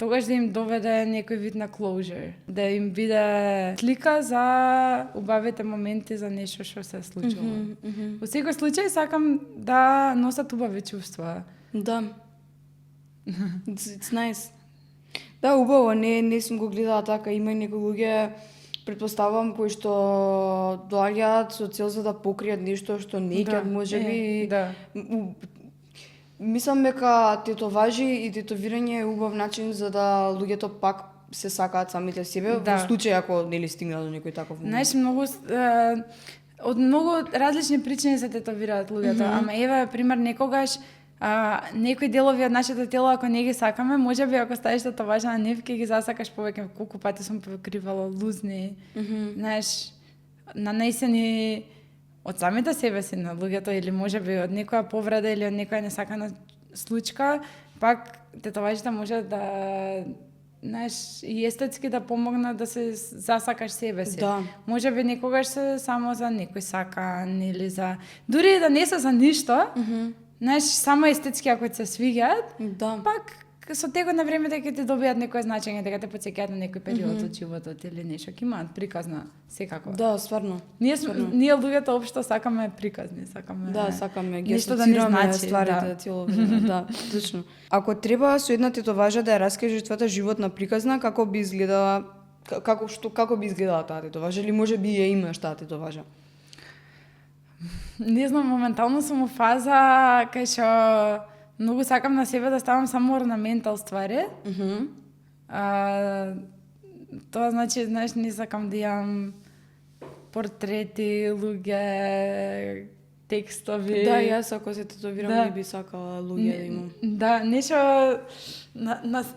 тогаш да им доведе некој вид на closure, да им биде слика за убавите моменти за нешто што се случило. Во секој случај сакам да носат убави чувства. Да. It's nice. Да, убаво, не сум го гледала така, има и некои луѓе, претпоставувам, кои што доаѓаат со цел за да покријат нешто што не ќе можеби. Да. Мислам дека тетоважи и тетовирање е убав начин за да луѓето пак се сакаат самите себе, во случај ако нели стигна до некој таков момент. Знаеш, од многу различни причини се тетовираат луѓето, ама еве пример некогаш некои делови од нашето тело ако не ги сакаме, можеби ако ставиш тетоважа на нив ќе ги засакаш повеќе. Колку пати сум покривала лузни. Знаеш, нанесени од самите себе си на луѓето или можеби од некоја повреда или од некоја несакана случка, пак тетоважите може да знаеш, и естетски да помогнат да се засакаш себе си. Да. Можеби некогаш се само за некој сакан или за дури да не се за ништо. Знаеш, само естетски ако се свиѓаат, пак со текот на времето ќе ти добијат некое значење, дека те потсеќаат на некој период од животот или нешто, ќе имаат приказна секако. Да, стварно. Ние луѓето општо сакаме приказни, сакаме. Да, сакаме ги нешто да не значи стварите цело време, да, точно. Ако треба со една тетоважа да ја раскажеш твојата животна приказна, како би изгледала, како би изгледала таа тетоважа или можеби ја имаш таа тетоважа? Не знам, моментално сум во фаза кај што многу сакам на себе да ставам само орнаментал ствари. Тоа значи, знаеш, не сакам да имам портрети, луѓе, текстови. Да, јас ако се тетовирам не би сакала луѓе да имам. Да, нешто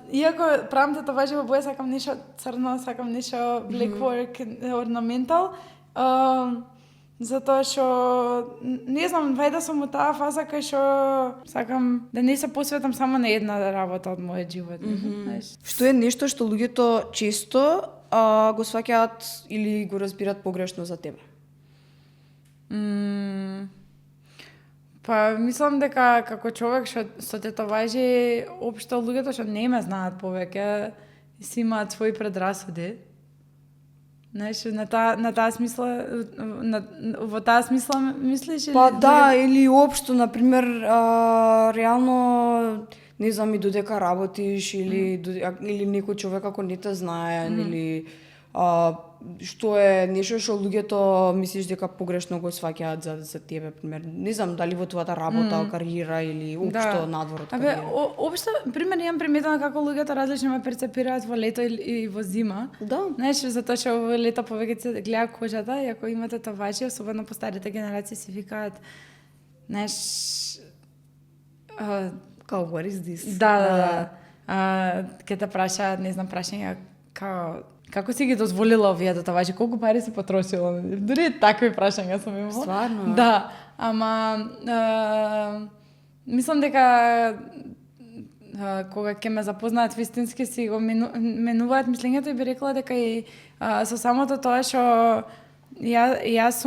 иако правам тетоважи во боја, сакам нешто црно, сакам нешто black work, орнаментал. Затоа што не знам, вајда сум во таа фаза кај што сакам да не се посветам само на една работа од мојот живот. Што е нешто што луѓето често го сваќаат или го разбират погрешно за тебе? Па мислам дека како човек што со тетоважи општо луѓето што не ме знаат повеќе си имаат своји предрасуди. Знаеш, на таа смисла, во таа смисла мислиш? Па да, или општо, например, реално, не знам, и додека работиш, или некој човек ако не те знае, или што е нешто што луѓето мислиш дека погрешно го сваќаат за тебе, пример. Не знам дали во твојата работа, кариера или општо надвор од кариера. Општо, пример, имам приметено како луѓето различно ме перцепираат во лето и во зима. Да. Знаеш, затоа што во лето повеќе се гледа кожата и ако имате тетоважи, особено по старите генерации си викаат, знаеш, Као, what is this? Да. Ке те прашаат, не знам, прашања како си ги дозволила овие тетоважи, колку пари си потрошила? Дури такви прашања сум имала. Стварно? Да, ама мислам дека кога ќе ме запознаат вистински си го менуваат мислењето и би рекла дека и со самото тоа што јас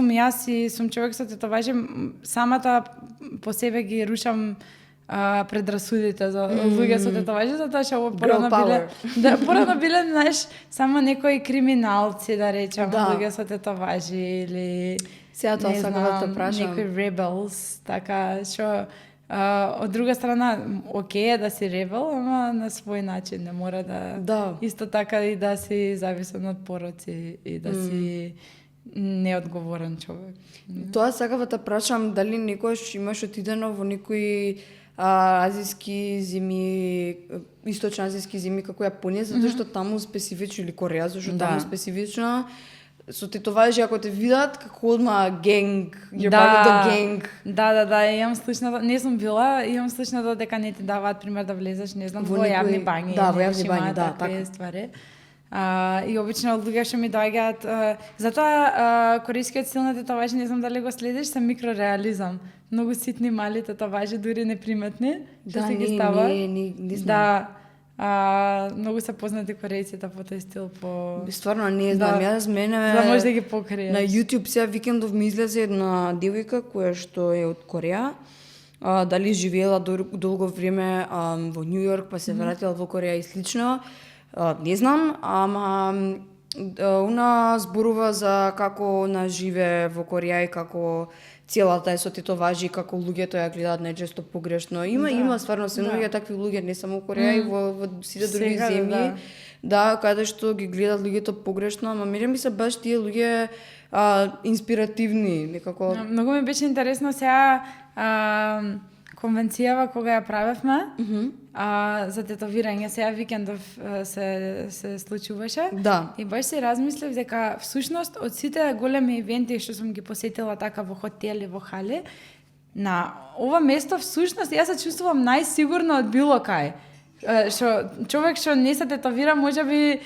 и сум човек со тетоважи, самата по себе ги рушам предрасудите за луѓе со тетоважи, затоа што порано биле, знаеш, само некои криминалци, да речам, луѓе со тетоважи или сега тоа сакам да те прашам. Некои rebels, така што од друга страна, окей е да си ребел, ама на свој начин, не мора да исто така и да си зависен од пороци и да си неодговорен човек. Тоа сакам да те прашам, дали некојаш имаш отидено во некои азиски зими, источно-азиски зими како Јапонија, затоа што таму специфично, или Кореја, зашто таму специфично со тетоважи ако те видат како одма генг, you're part of the gang. Да, имам слушнато, не сум била, имам слушнато дека не ти даваат пример да влезеш, не знам, во јавни бањи. Да, во јавни бањи, да, така ствари. И обично луѓе што ми доаѓаат, затоа корејскиот стил на тетоважи, не знам дали го следиш, се микрореализам. Многу ситни мали тетоважи, дури неприметни, што се ги стават. Не знам. Да, многу се познати корејците по тој стил, Стварно не знам, јас мене за може да ги покриеш. На YouTube сега викендов ми излезе една девојка која што е од Кореја. дали живеела долго време во Њу Јорк, па се вратила во Кореја и слично. Не знам, ама она зборува за како она живее во Кореја и како целата е со тетоважи, како луѓето ја гледаат најчесто погрешно. Има стварно се многу такви луѓе, не само во Кореја, и во сите други земји. Да, каде што ги гледаат луѓето погрешно, ама мене ми се баш тие луѓе инспиративни, некако. Многу ми беше интересно сега конвенцијава кога ја правевме за тетовирање, сега викендов се случуваше. Да. И баш се размислив дека всушност од сите големи ивенти што сум ги посетила така во хотели, во хали, на ова место всушност јас се чувствувам најсигурно од било кај. Што човек што не се тетовира можеби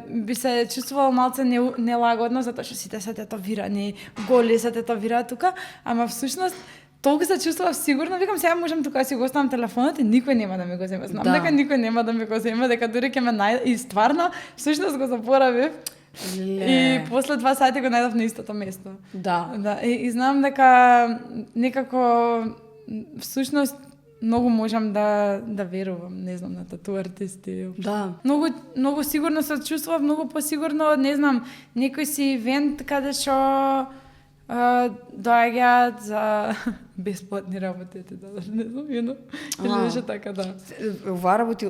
би се чувствувал малце нелагодно затоа што сите се тетовирани, голи се тетовираат тука, ама всушност толку се чувствував сигурно, викам сега можам тука да си го оставам телефонот и никој нема да ми го земе. Знам дека никој нема да ми го земе, дека дури ќе ме и стварно всушност го заборавив. И после 2 сати го најдов на истото место. Да. И знам дека некако всушност многу можам да верувам, не знам, на тату артисти. Да. Многу сигурно се чувствував, многу посигурно, не знам, некој си ивент каде што доаѓаат за бесплатни работи, не знам, или беше така, да. Ова работи,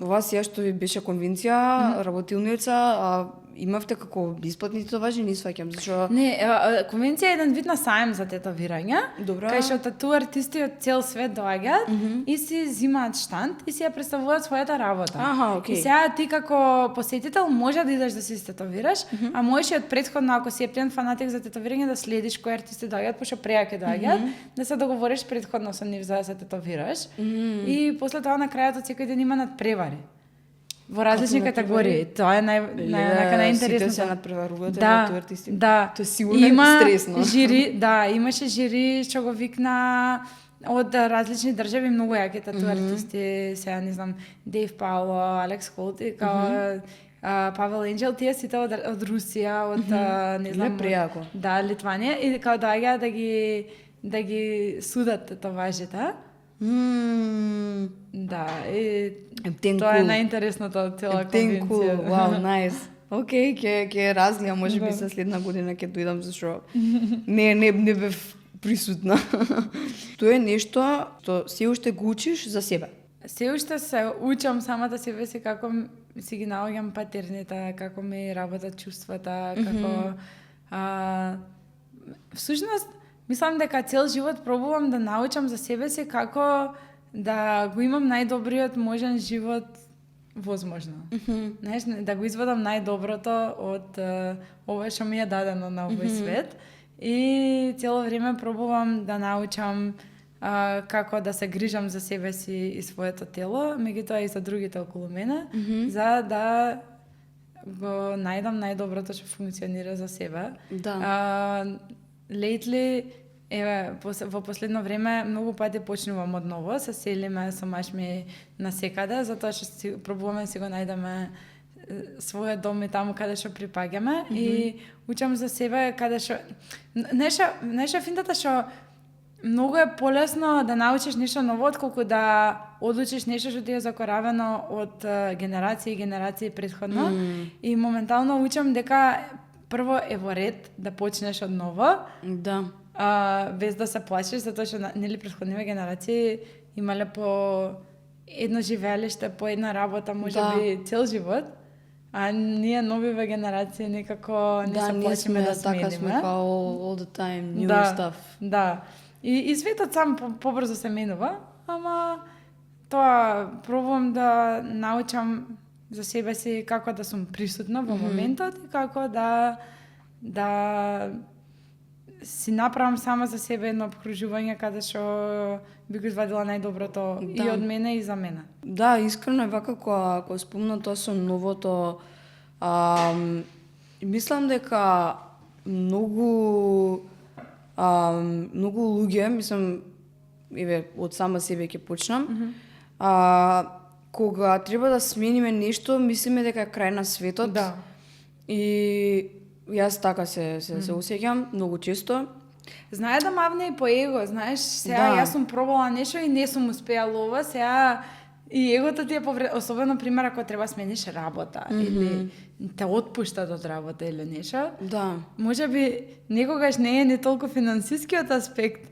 ова сега што ви беше конвенција, работилница, имавте како бесплатни тетоважи, не сваќам, зашто... Не, конвенција е еден вид на саем за тетовирање, кај што тату артисти од цел свет доаѓаат и си зимаат штанд и си ја представуваат својата работа. Окей. И сега ти како посетител може да идеш да си тетовираш, а можеш и од претходно, ако си ептен фанатик за тетовирање, да следиш кои артисти доаѓаат, пошто преа ќе доаѓаат, да се договориш претходно со нив за да се тетовираш. И после тоа на крајот од секој ден има надпревари. Во различни категории. Тоа е најинтересно. Сите се надпреваруваат тату артисти. Да. Тоа сигурно е стресно. Жири, имаше жири што го викна од различни држави, многу јаки тату артисти, сега не знам, Дейв Пауло, Алекс Холт, и Павел Енџел, тие сите од Русија, од не знам, преако. Да, Литванија, и као доаѓаат да ги судат тетоважите. Да, и тоа е најинтересното од цела конвенција. Вау, најс. Океј, ќе разгледам, можеби за следна година ќе дојдам, зашто не бев присутна. Тоа е нешто што се уште го учиш за себе. Се уште се учам самата себе си како си ги наоѓам патерните, како ми работат чувствата, како всушност мислам дека цел живот пробувам да научам за себе си како да го имам најдобриот можен живот возможно. Знаеш, да го извадам најдоброто од ова што ми е дадено на овој свет. И цело време пробувам да научам како да се грижам за себе си и своето тело, меѓутоа и за другите околу мене, за да го најдам најдоброто што функционира за себе. Да. Lately, во последно време многу пати почнувам од ново, се селиме со маш ми насекаде, затоа што пробуваме си го најдеме својот дом и таму каде што припаѓаме и учам за себе каде што нешто финтата што многу е полесно да научиш нешто ново отколку да одлучиш нешто што ти е закоравено од генерации и генерации претходно. И моментално учам дека прво е во ред да почнеш од ново. Да. Без да се плашиш, затоа што нели претходниве генерации имале по едно живеелиште, по една работа, можеби цел живот. А ние новиве генерации некако не се плашиме да смениме. Така сме као all the time, new stuff. Да. И светот сам побрзо се менува, ама тоа пробувам да научам за себе си како да сум присутна во моментот и како да си направам сама за себе едно обкружување каде што би го извадила најдоброто и од мене и за мене. Да, искрено е вака кога спомна тоа со новото, мислам дека многу луѓе, мислам, од сама себе ќе почнам, кога треба да смениме нешто, мислиме дека е крај на светот. Да. И јас така се осеќам многу често. Знае да мавне и по его, знаеш, сега Да. јас сум пробала нешто и не сум успеала ова, сега и егото ти е особено пример ако треба смениш работа или те отпуштат од работа или нешто. Да. Може би некогаш не е ни толку финансискиот аспект,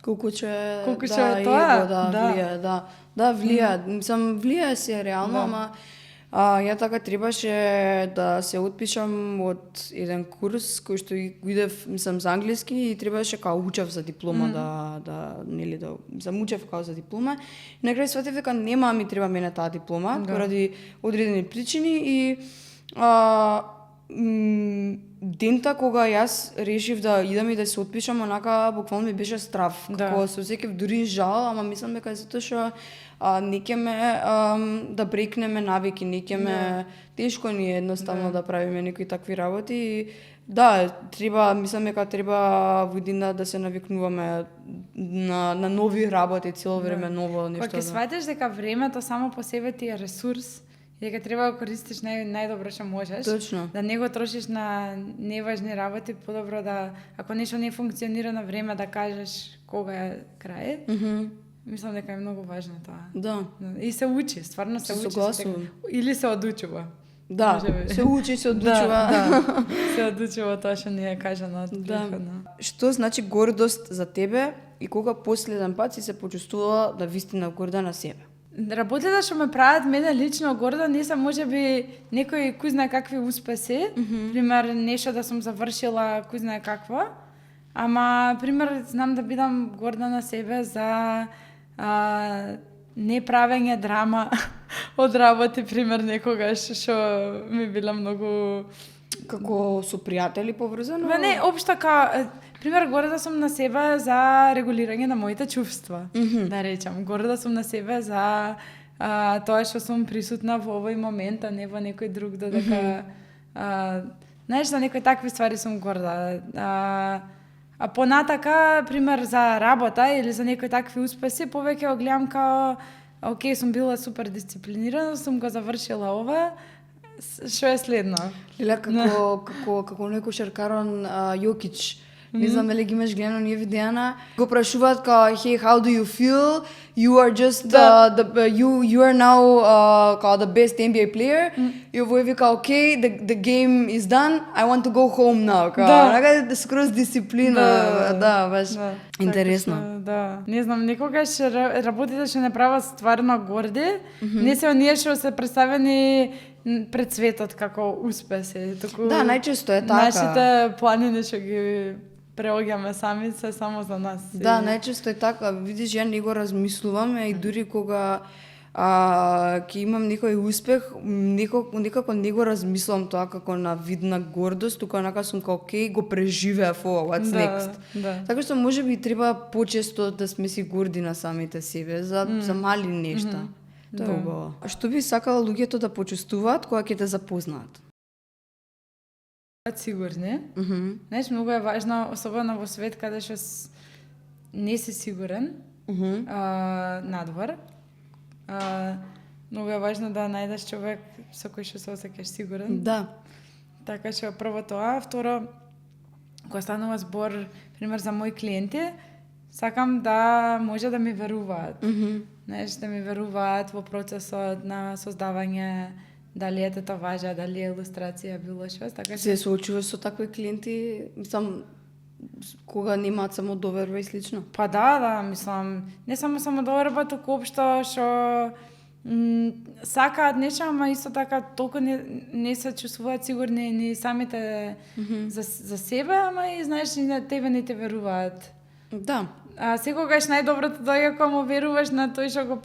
Колку ќе е тоа, его, да. влијае, да. Да, влијае. Мислам, влијае се реално, Да. ама ја така требаше да се отпишам од еден курс кој што го идев, мислам, за англиски и требаше као учев за диплома мислам, учев као за диплома. И на крај сватев дека нема ми треба мене таа диплома поради одредени причини и дента кога јас решив да идам и да се отпишам, онака буквално ми беше страв. Да. Како се осеќав дури жал, ама мислам дека е затоа што не ќе ме да брекнеме навики, не ќе ме тешко ни е едноставно да правиме некои такви работи и да, мислам дека треба во едина да се навикнуваме на нови работи цело време, ново нешто. Кога ќе сватиш дека времето само по себе ти е ресурс, и дека треба да го користиш најдобро што можеш. Точно. Да не го трошиш на неважни работи, подобро да ако нешто не функционира на време да кажеш кога е крај. Мислам дека е многу важно тоа. Да. И се учи, стварно се учи. Согласувам. Или се одучува. Да, се учи, се одучува. Да, се одучува тоа што не е кажано од претходно. Што значи гордост за тебе и кога последен пат си се почувствувала да вистина горда на себе? Работите што ме прават мене лично горда не се можеби некои кој знае какви успеси, пример нешто да сум завршила кој знае какво, ама пример знам да бидам горда на себе за не правење драма од работи, пример некогаш што ми била многу Како со пријатели поврзано? Не, општо пример горда сум на себе за регулирање на моите чувства, да речам. Горда сум на себе за тоа што сум присутна во овој момент, а не во некој друг, додека знаеш, за некои такви ствари сум горда. А понатака, пример за работа или за некои такви успеси, повеќе го гледам као окей, сум била супер дисциплинирана, сум го завршила ова, што е следно? Леле, како некој шаркарон Јокич. Не знам дали ги имаш гледано ние видеана. Го прашуваат као, hey, how do you feel? You are just you are now као the best NBA player. И овој вика, okay, the game is done. I want to go home now. Као, скроз дисциплина. Да, баш интересно. Да. Не знам, некогаш работите што не прават стварно горди, не се оние што се представени пред светот како успеси, туку да, најчесто е така. Нашите планини што ги преоѓаме сами се само за нас. Да, најчесто е така. Видиш, ја не го размислувам и дури кога ќе имам некој успех, некако не го размислувам тоа како на вид на гордост, тука онака сум како окей, го преживеав ова, what's next. Да. Така што можеби треба почесто да сме си горди на самите себе за мали нешта. Тоа е убаво. А што би сакала луѓето да почувствуваат кога ќе те запознаат? Сигурни. Знаеш, многу е важно, особено во свет каде што не си сигурен надвор. Многу е важно да најдеш човек со кој што се осеќаш сигурен. Да. Така што прво тоа, второ, кога станува збор, пример за мои клиенти, сакам да може да ми веруваат. Знаеш, да ми веруваат во процесот на создавање, дали е татуажа, дали е илустрација, било што, така се соочуваш со такви клиенти, мислам, кога немаат само доверба и слично? Па да, мислам, не само доверба, туку општо што сакаат нешто, ама исто така толку не се чувствуваат сигурни ни самите за себе, ама и знаеш, и на тебе не те веруваат. Да. А секогаш најдоброто доаѓа кога му веруваш на тој што го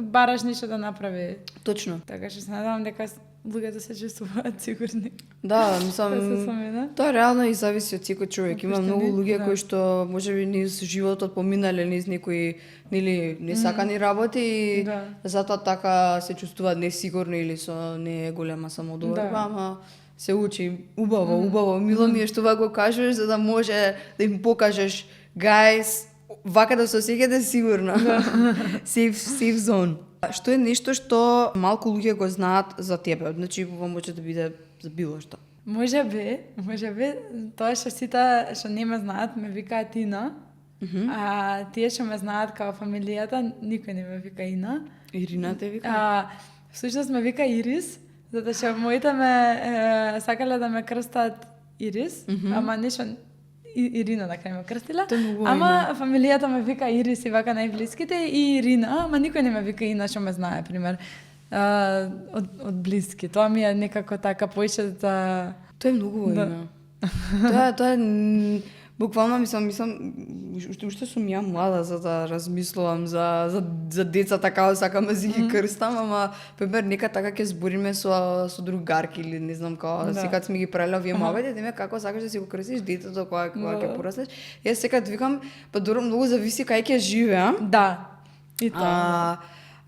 бараш нешто да направи. Точно. Така што се надевам дека луѓето се чувствуваат сигурни. Да, мислам, тоа реално и зависи од секој човек. Има многу луѓе кои што можеби низ животот поминале низ некои несакани работи и затоа така се чувствуваат несигурни или со не голема самодоверба, ама се учи убаво. Мило ми е што ова го кажеш за да може да им покажеш guys, вака да се осеќате сигурно. Safe zone. Што е нешто што малку луѓе го знаат за тебе? Значи, ова може да биде за било што. Може би, тоа што сите што не ме знаат, ме викаат Ина, а тие што ме знаат као фамилијата, никој не ме вика Ина. Ирина те вика? Всушност ме вика Ирис, затоа што моите ме сакале да ме крстат Ирис, ама нешто Ирина на крај ме крстила. Ама фамилијата ме вика Ирис и вака најблиските и Ирина, ама никој не ме вика Ина што ме знае, пример. Од блиски. Тоа ми е некако така поише за... Тоа е многу име. Тоа е буквално мислам уште сум ја млада за да размислувам за децата како сакам да си ги крстам, ама пример нека така ќе збориме со другарки или не знам како, секад сме ги правеле овие моменти, деме како сакаш да си го крстиш детето кога ќе пораснеш. Јас секад викам, па добро многу зависи кај ќе живеам. Да. И тоа.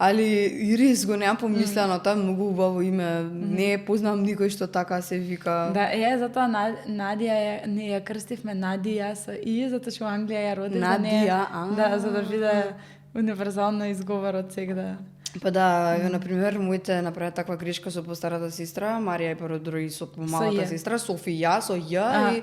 Али Ирис го немам помислено, тоа е многу убаво име. Не познавам никој што така се вика. Да, затоа Надија не ја крстивме Надија со И, затоа што во Англија ја родев. Надија, да, за да биде универзално изговорот сегда. Па да, на пример, моите направи таква грешка со постарата сестра, Марија и породрои со помалата сестра, Софија, со Ја и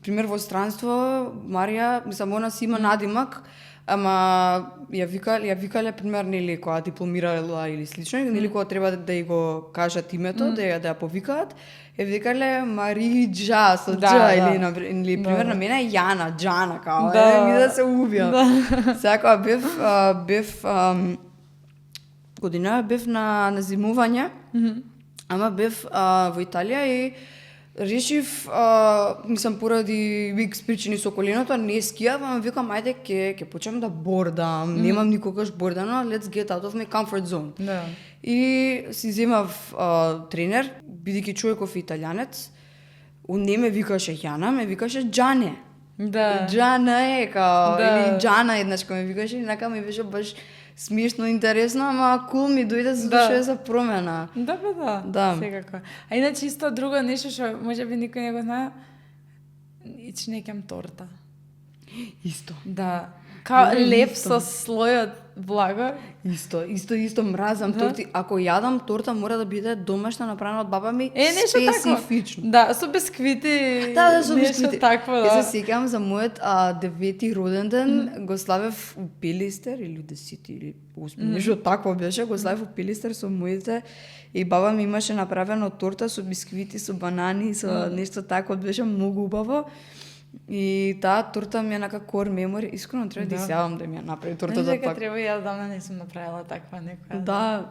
пример во странство, Марија, мислам, она си има надимак, ама ја викале пример нели кога дипломирала или слично, нели кога треба да ја го кажат името, да ја повикаат, ја викале Мариджа со Джа или пример на мене е Јана, Джана као, да се убија. Сега бев година бев на зимување, ама бев во Италија и решив, мислам, поради X причини со коленото, не скијав, ама викам, ајде, ќе почнем да бордам. Немам никогаш бордано, let's get out of my comfort zone. Да. И си земав тренер, бидејќи човеков италијанец, он не ме викаше Јана, ме викаше Джане. Да. Джана е, као, или Джана еднаш кога ме викаше, инака ми беше баш смешно, интересно, ама кул ми дојде за за промена. Да, секако. А иначе исто друго нешто што можеби никој не го знае, ичнекам торта. Исто. Да. Као леп со слојот благо. Исто мразам торти. Ако јадам торта мора да биде домашна направена од баба ми, нешто специфично. Такво. Да, со бисквити. Да, со бисквити. Такво, да. Ја се сеќавам за мојот 9-ти роден ден, го славев у Пелистер или 10-ти или 8-ти, нешто такво беше, го славев у Пелистер со моите и баба ми имаше направено торта со бисквити, со банани, со нешто такво, беше многу убаво. И таа торта ми е нака core memory, искрено треба да изјавам да ми ја направи торта за пак. Треба јас давно не сум направила таква некоја. Да.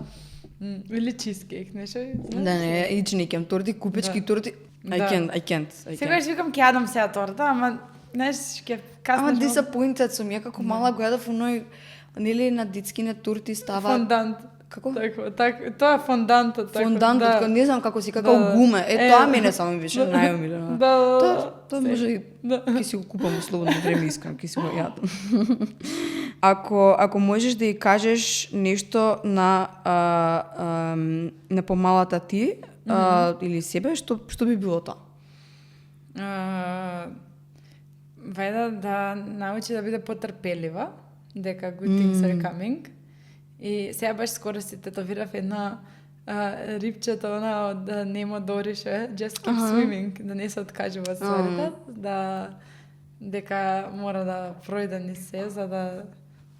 Или чизкейк, нешто. Да, не, ичникем торти, купечки торти. I can't. Сегаш викам ќе јадам сега торта, ама знаеш ќе каснеш. Ама disappointed сум, ја како мала го јадов оној, нели на детскине торти става фондант. Како? Така, тоа е фондантот, така. Фондантот, не знам како си, како гуме. Тоа мене само ми беше најомилено. Тоа може и ќе си го купам слободно време, искам, ќе си го јадам. Ако можеш да ја кажеш нешто на помалата ти или себе, што би било тоа? Вајда да научи да биде потрпелива, дека good things are coming. И сега баш скоро си тетовирав една рибчето, она од Nemo Дорише, just keep swimming, да не се откажува од стварите, дека мора да пројде ни се, за да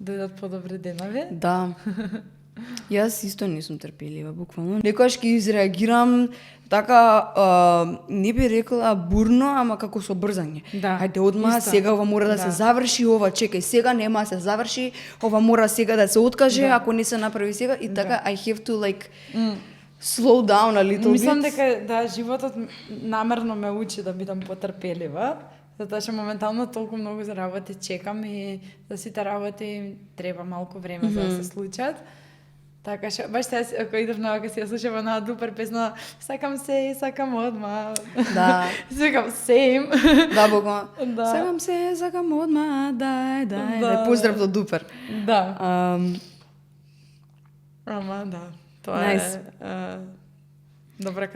дојдат подобри денови. Да. Јас исто не сум трпелива, буквално. Некојаш ќе изреагирам така, не би рекла бурно, ама како со брзање. Да. Ајде одма, сега ова мора да се заврши, ова чекај сега, нема да се заврши, ова мора сега да се откаже, ако не се направи сега, и така I have to like slow down a little bit. Мислам дека животот намерно ме учи да бидам потрпелива, затоа што моментално толку многу за работи чекам и за сите работи треба малку време за да се случат. Така што баш сега ако идев на вака си ја слушам на дупер песна, сакам одма. Да. Сакам same. Да, буквално. Сакам одма, дај. Поздрав до дупер. Да. Ама да. Тоа е добра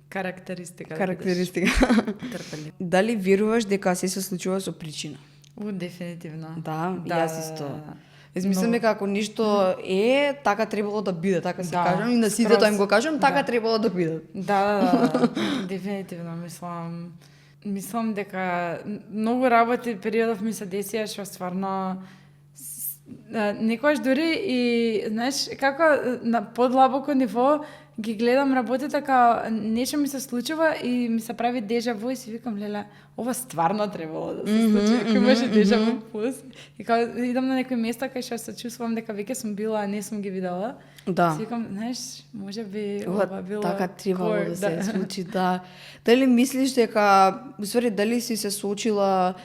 карактеристика. Дали веруваш дека се случува со причина? Дефинитивно. Да, јас исто. Јас мислам дека ако нешто е, така требало да биде, така се кажам, и на сите тоа им го кажам, така требало да биде. Да, дефинитивно мислам дека многу работи периодов ми се десија што стварно некојаш дури и знаеш како на подлабоко ниво ги гледам работите како нешто ми се случува и ми се прави дежаву и си викам леле ова стварно требало да се случи, ако имаше дежаву плюс и кога идам на некои места кај што се чувствувам дека веќе сум била, а не сум ги видела. Да. Си викам, знаеш, можеби ова било така требало да се случи, да. Дали мислиш дека, усвари, дали си се соочила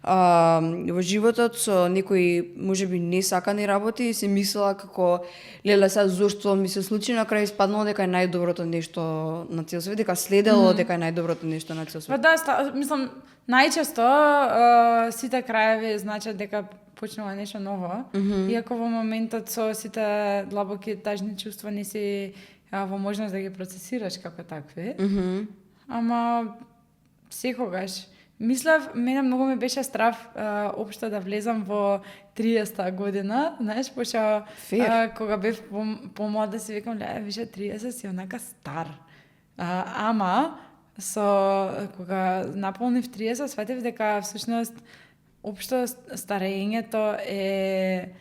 во животот со некои можеби несакани работи и си мислела како леле сега зошто ми се случи, на крај испаднало дека е најдоброто нешто на цел свет, дека следело дека е најдоброто нешто на цел свет. Па да, мислам најчесто сите краеви значат дека почнува нешто ново, иако во моментот со сите длабоки тажни чувства не си во можност да ги процесираш како такви. Ама секогаш мислев, мене многу ми беше страв општо да влезам во 30-та година, знаеш, пошто кога бев помлада си викам, ле, више 30 си онака стар. Ама кога наполнив 30, сватев дека всушност општо старењето е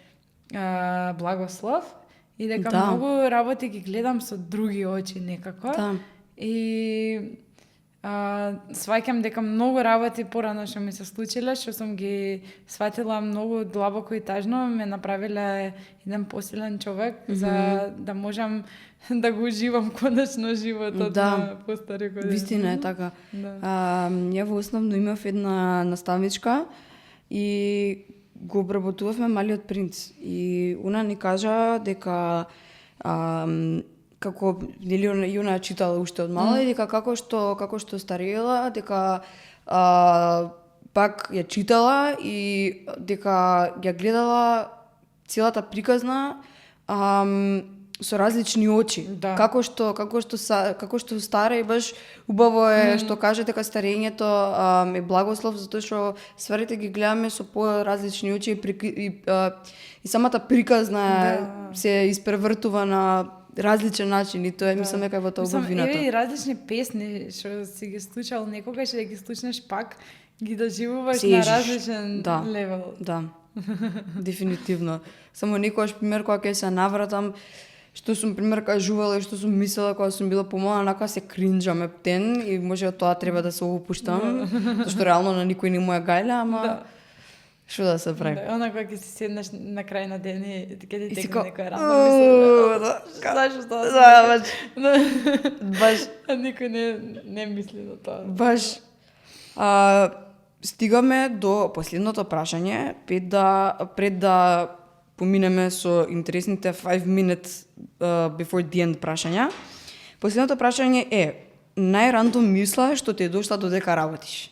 благослов и дека многу работи ги гледам со други очи некако. Да. И сваќам дека многу работи порано што ми се случиле, што сум ги сватила многу длабоко и тажно, ме направиле еден посилен човек за да можам да го уживам конечно животот на постари години. Вистина е така. Ја во основно имав една наставничка и го обработувавме Малиот принц и она ни кажа дека како нели она читала уште од мала и дека како што стареела, дека пак ја читала и дека ја гледала целата приказна со различни очи. Да. Како што стара и баш убаво е што каже дека старењето е благослов затоа што стварите ги гледаме со поразлични очи и самата приказна се испревртува на различен начин и тоа мислам дека е во тоа убавината. Еве и различни песни што си ги слушал некогаш и да ги слушнеш пак ги доживуваш на различен левел. Да. Дефинитивно. Само некогаш пример кога ќе се навратам што сум пример кажувала и што сум мислела кога сум била помала, нака се кринџам ептен и може тоа треба да се опуштам, зашто реално на никој не му ја гајле, ама што да се прави? Она кога ќе си седнеш на крај на ден и ќе ти текне некоја рана мисла. Зашто? Баш. Никој не мисли на тоа. Баш. Стигаме до последното прашање, пред да поминеме со интересните 5 minutes before the end прашања. Последното прашање е најрандом мисла што ти е дошла додека работиш.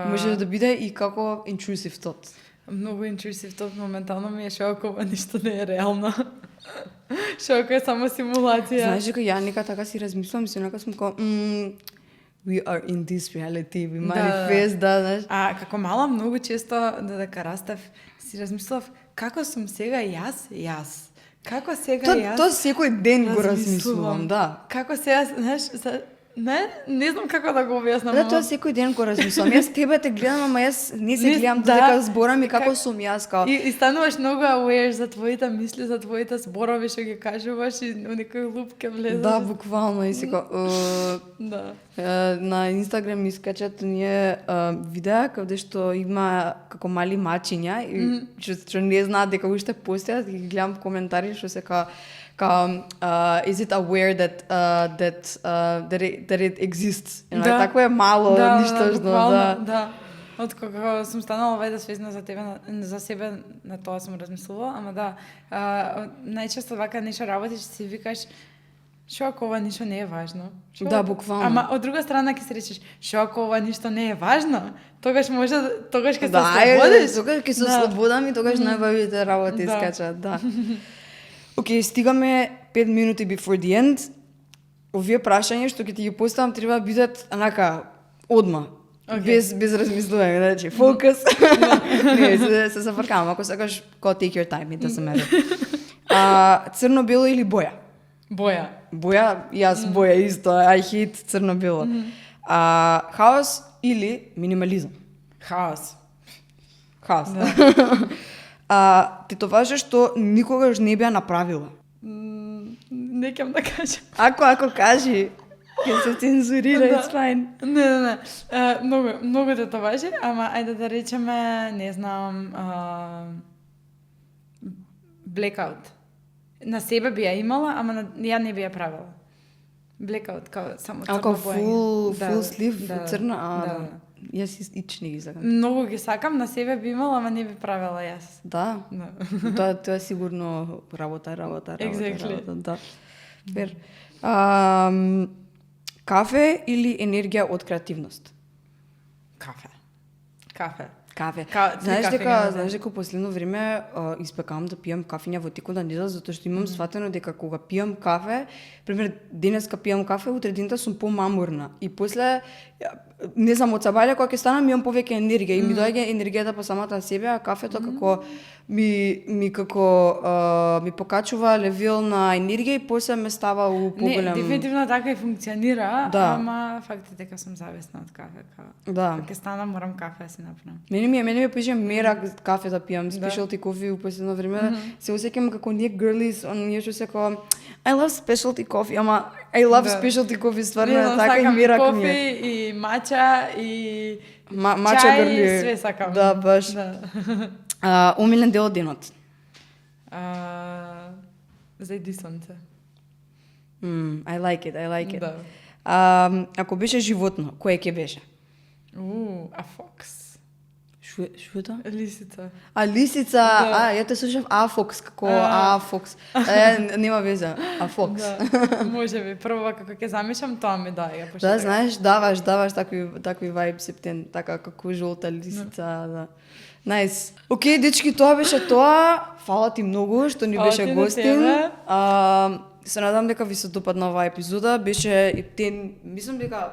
Може да биде и како intrusive thought. Многу intrusive thought моментално ми е шок, ова ништо не е реално. Шок е само симулација. Знаеш дека ја нека така си размислувам, си нека сум како we are in this reality, we manifest, знаеш. Како мала многу често додека растев си размислав како сум сега јас. Како сега јас? Тоа секој ден го размислувам, да. Како сега, знаеш, не знам како да го објаснам. Да, тоа секој ден го размислувам. Јас тебе те гледам, ама јас не се гледам додека зборам и како сум јас, као. И стануваш многу aware за твоите мисли, за твоите зборови што ги кажуваш и у некој луп ќе влезеш. Да, буквално и сега. Да. На Инстаграм ми скачат ние видеа каде што има како мали мачиња и што не знаат дека уште постојат, ги гледам коментари што се is it aware that it exists? Такво е мало, ништожно, да. Од кога сум станала вајде свесна за себе на тоа сум размислувала, ама да, најчесто вака нешто работиш си викаш шо ако ова ништо не е важно? Да, буквално. Ама од друга страна ќе се речеш, шо ако ова ништо не е важно? Тогаш ќе се ослободиш. Тогаш ќе се ослободам и тогаш најубавите работи скачат, да. Океј, стигаме 5 минути before the end. Овие прашања што ќе ти ги поставам треба да бидат онака одма. Без размислување, значи фокус. Не, се зафркавам, ако сакаш go take your time, it doesn't matter. Црно-бело или боја? Боја. Боја, јас боја исто, I hate црно-бело. Хаос или минимализам? Хаос. Хаос. Тетоважа што никогаш не би ја направила. Не ќам да кажам. Ако кажи, ќе се цензурира, it's fine. Не. Многу тетоважи, ама ајде да речеме, не знам, blackout. На себе би ја имала, ама ја не би ја правила. Blackout, као само црно боја. Full sleeve, црна, јас ич не ги сакам. Многу ги сакам, на себе би имала, ама не би правила јас. Да. Тоа е сигурно работа. Exactly. Да. Фер. Кафе или енергија од креативност? Кафе. Знаеш дека последно време испекам да пијам кафења во текот на недела, затоа што имам сватено дека кога пијам кафе, пример денеска пијам кафе, утре дента сум помамурна и после не знам, од сабајле кога ќе станам имам повеќе енергија и ми доаѓа енергијата по самата себе, а кафето како ми покачува левел на енергија и после ме става у поголем. Не, дефинитивно така и функционира, да. Ама фактот дека сум зависна од кафе. Да. Кога ќе станам морам кафе да си направам. Мене ми пише мерак кафе да пијам, specialty coffee у последно време. Се осеќам како ние girlies, ние што се како I love specialty coffee, ама I love specialty coffee стварно така и мерак ми е. Кофе и мача и мача чај, све сакам. Да, баш. Омилен дел од денот? Зајди сонце. I like it. Да. Ако беше животно, кое ќе беше? А фокс. Што е тоа? Лисица. Лисица, да. Ја те слушав фокс, како фокс. Нема веза, фокс. Да, може би. Прво како ќе замишам, тоа ми даја. Да, знаеш, даваш такви вајб септен, така како жолта лисица, да. Најс. Океј, дечки, тоа беше тоа. Фала ти многу што ни беше гостин. Се надам дека ви се допадна оваа епизода. Беше мислам дека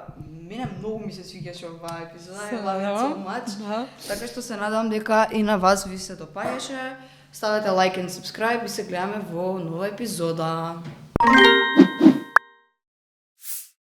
мене многу ми се свиѓаше оваа епизода. I love it so much. Така што се надам дека и на вас ви се допаѓаше. Ставете лайк and subscribe и се гледаме во нова епизода.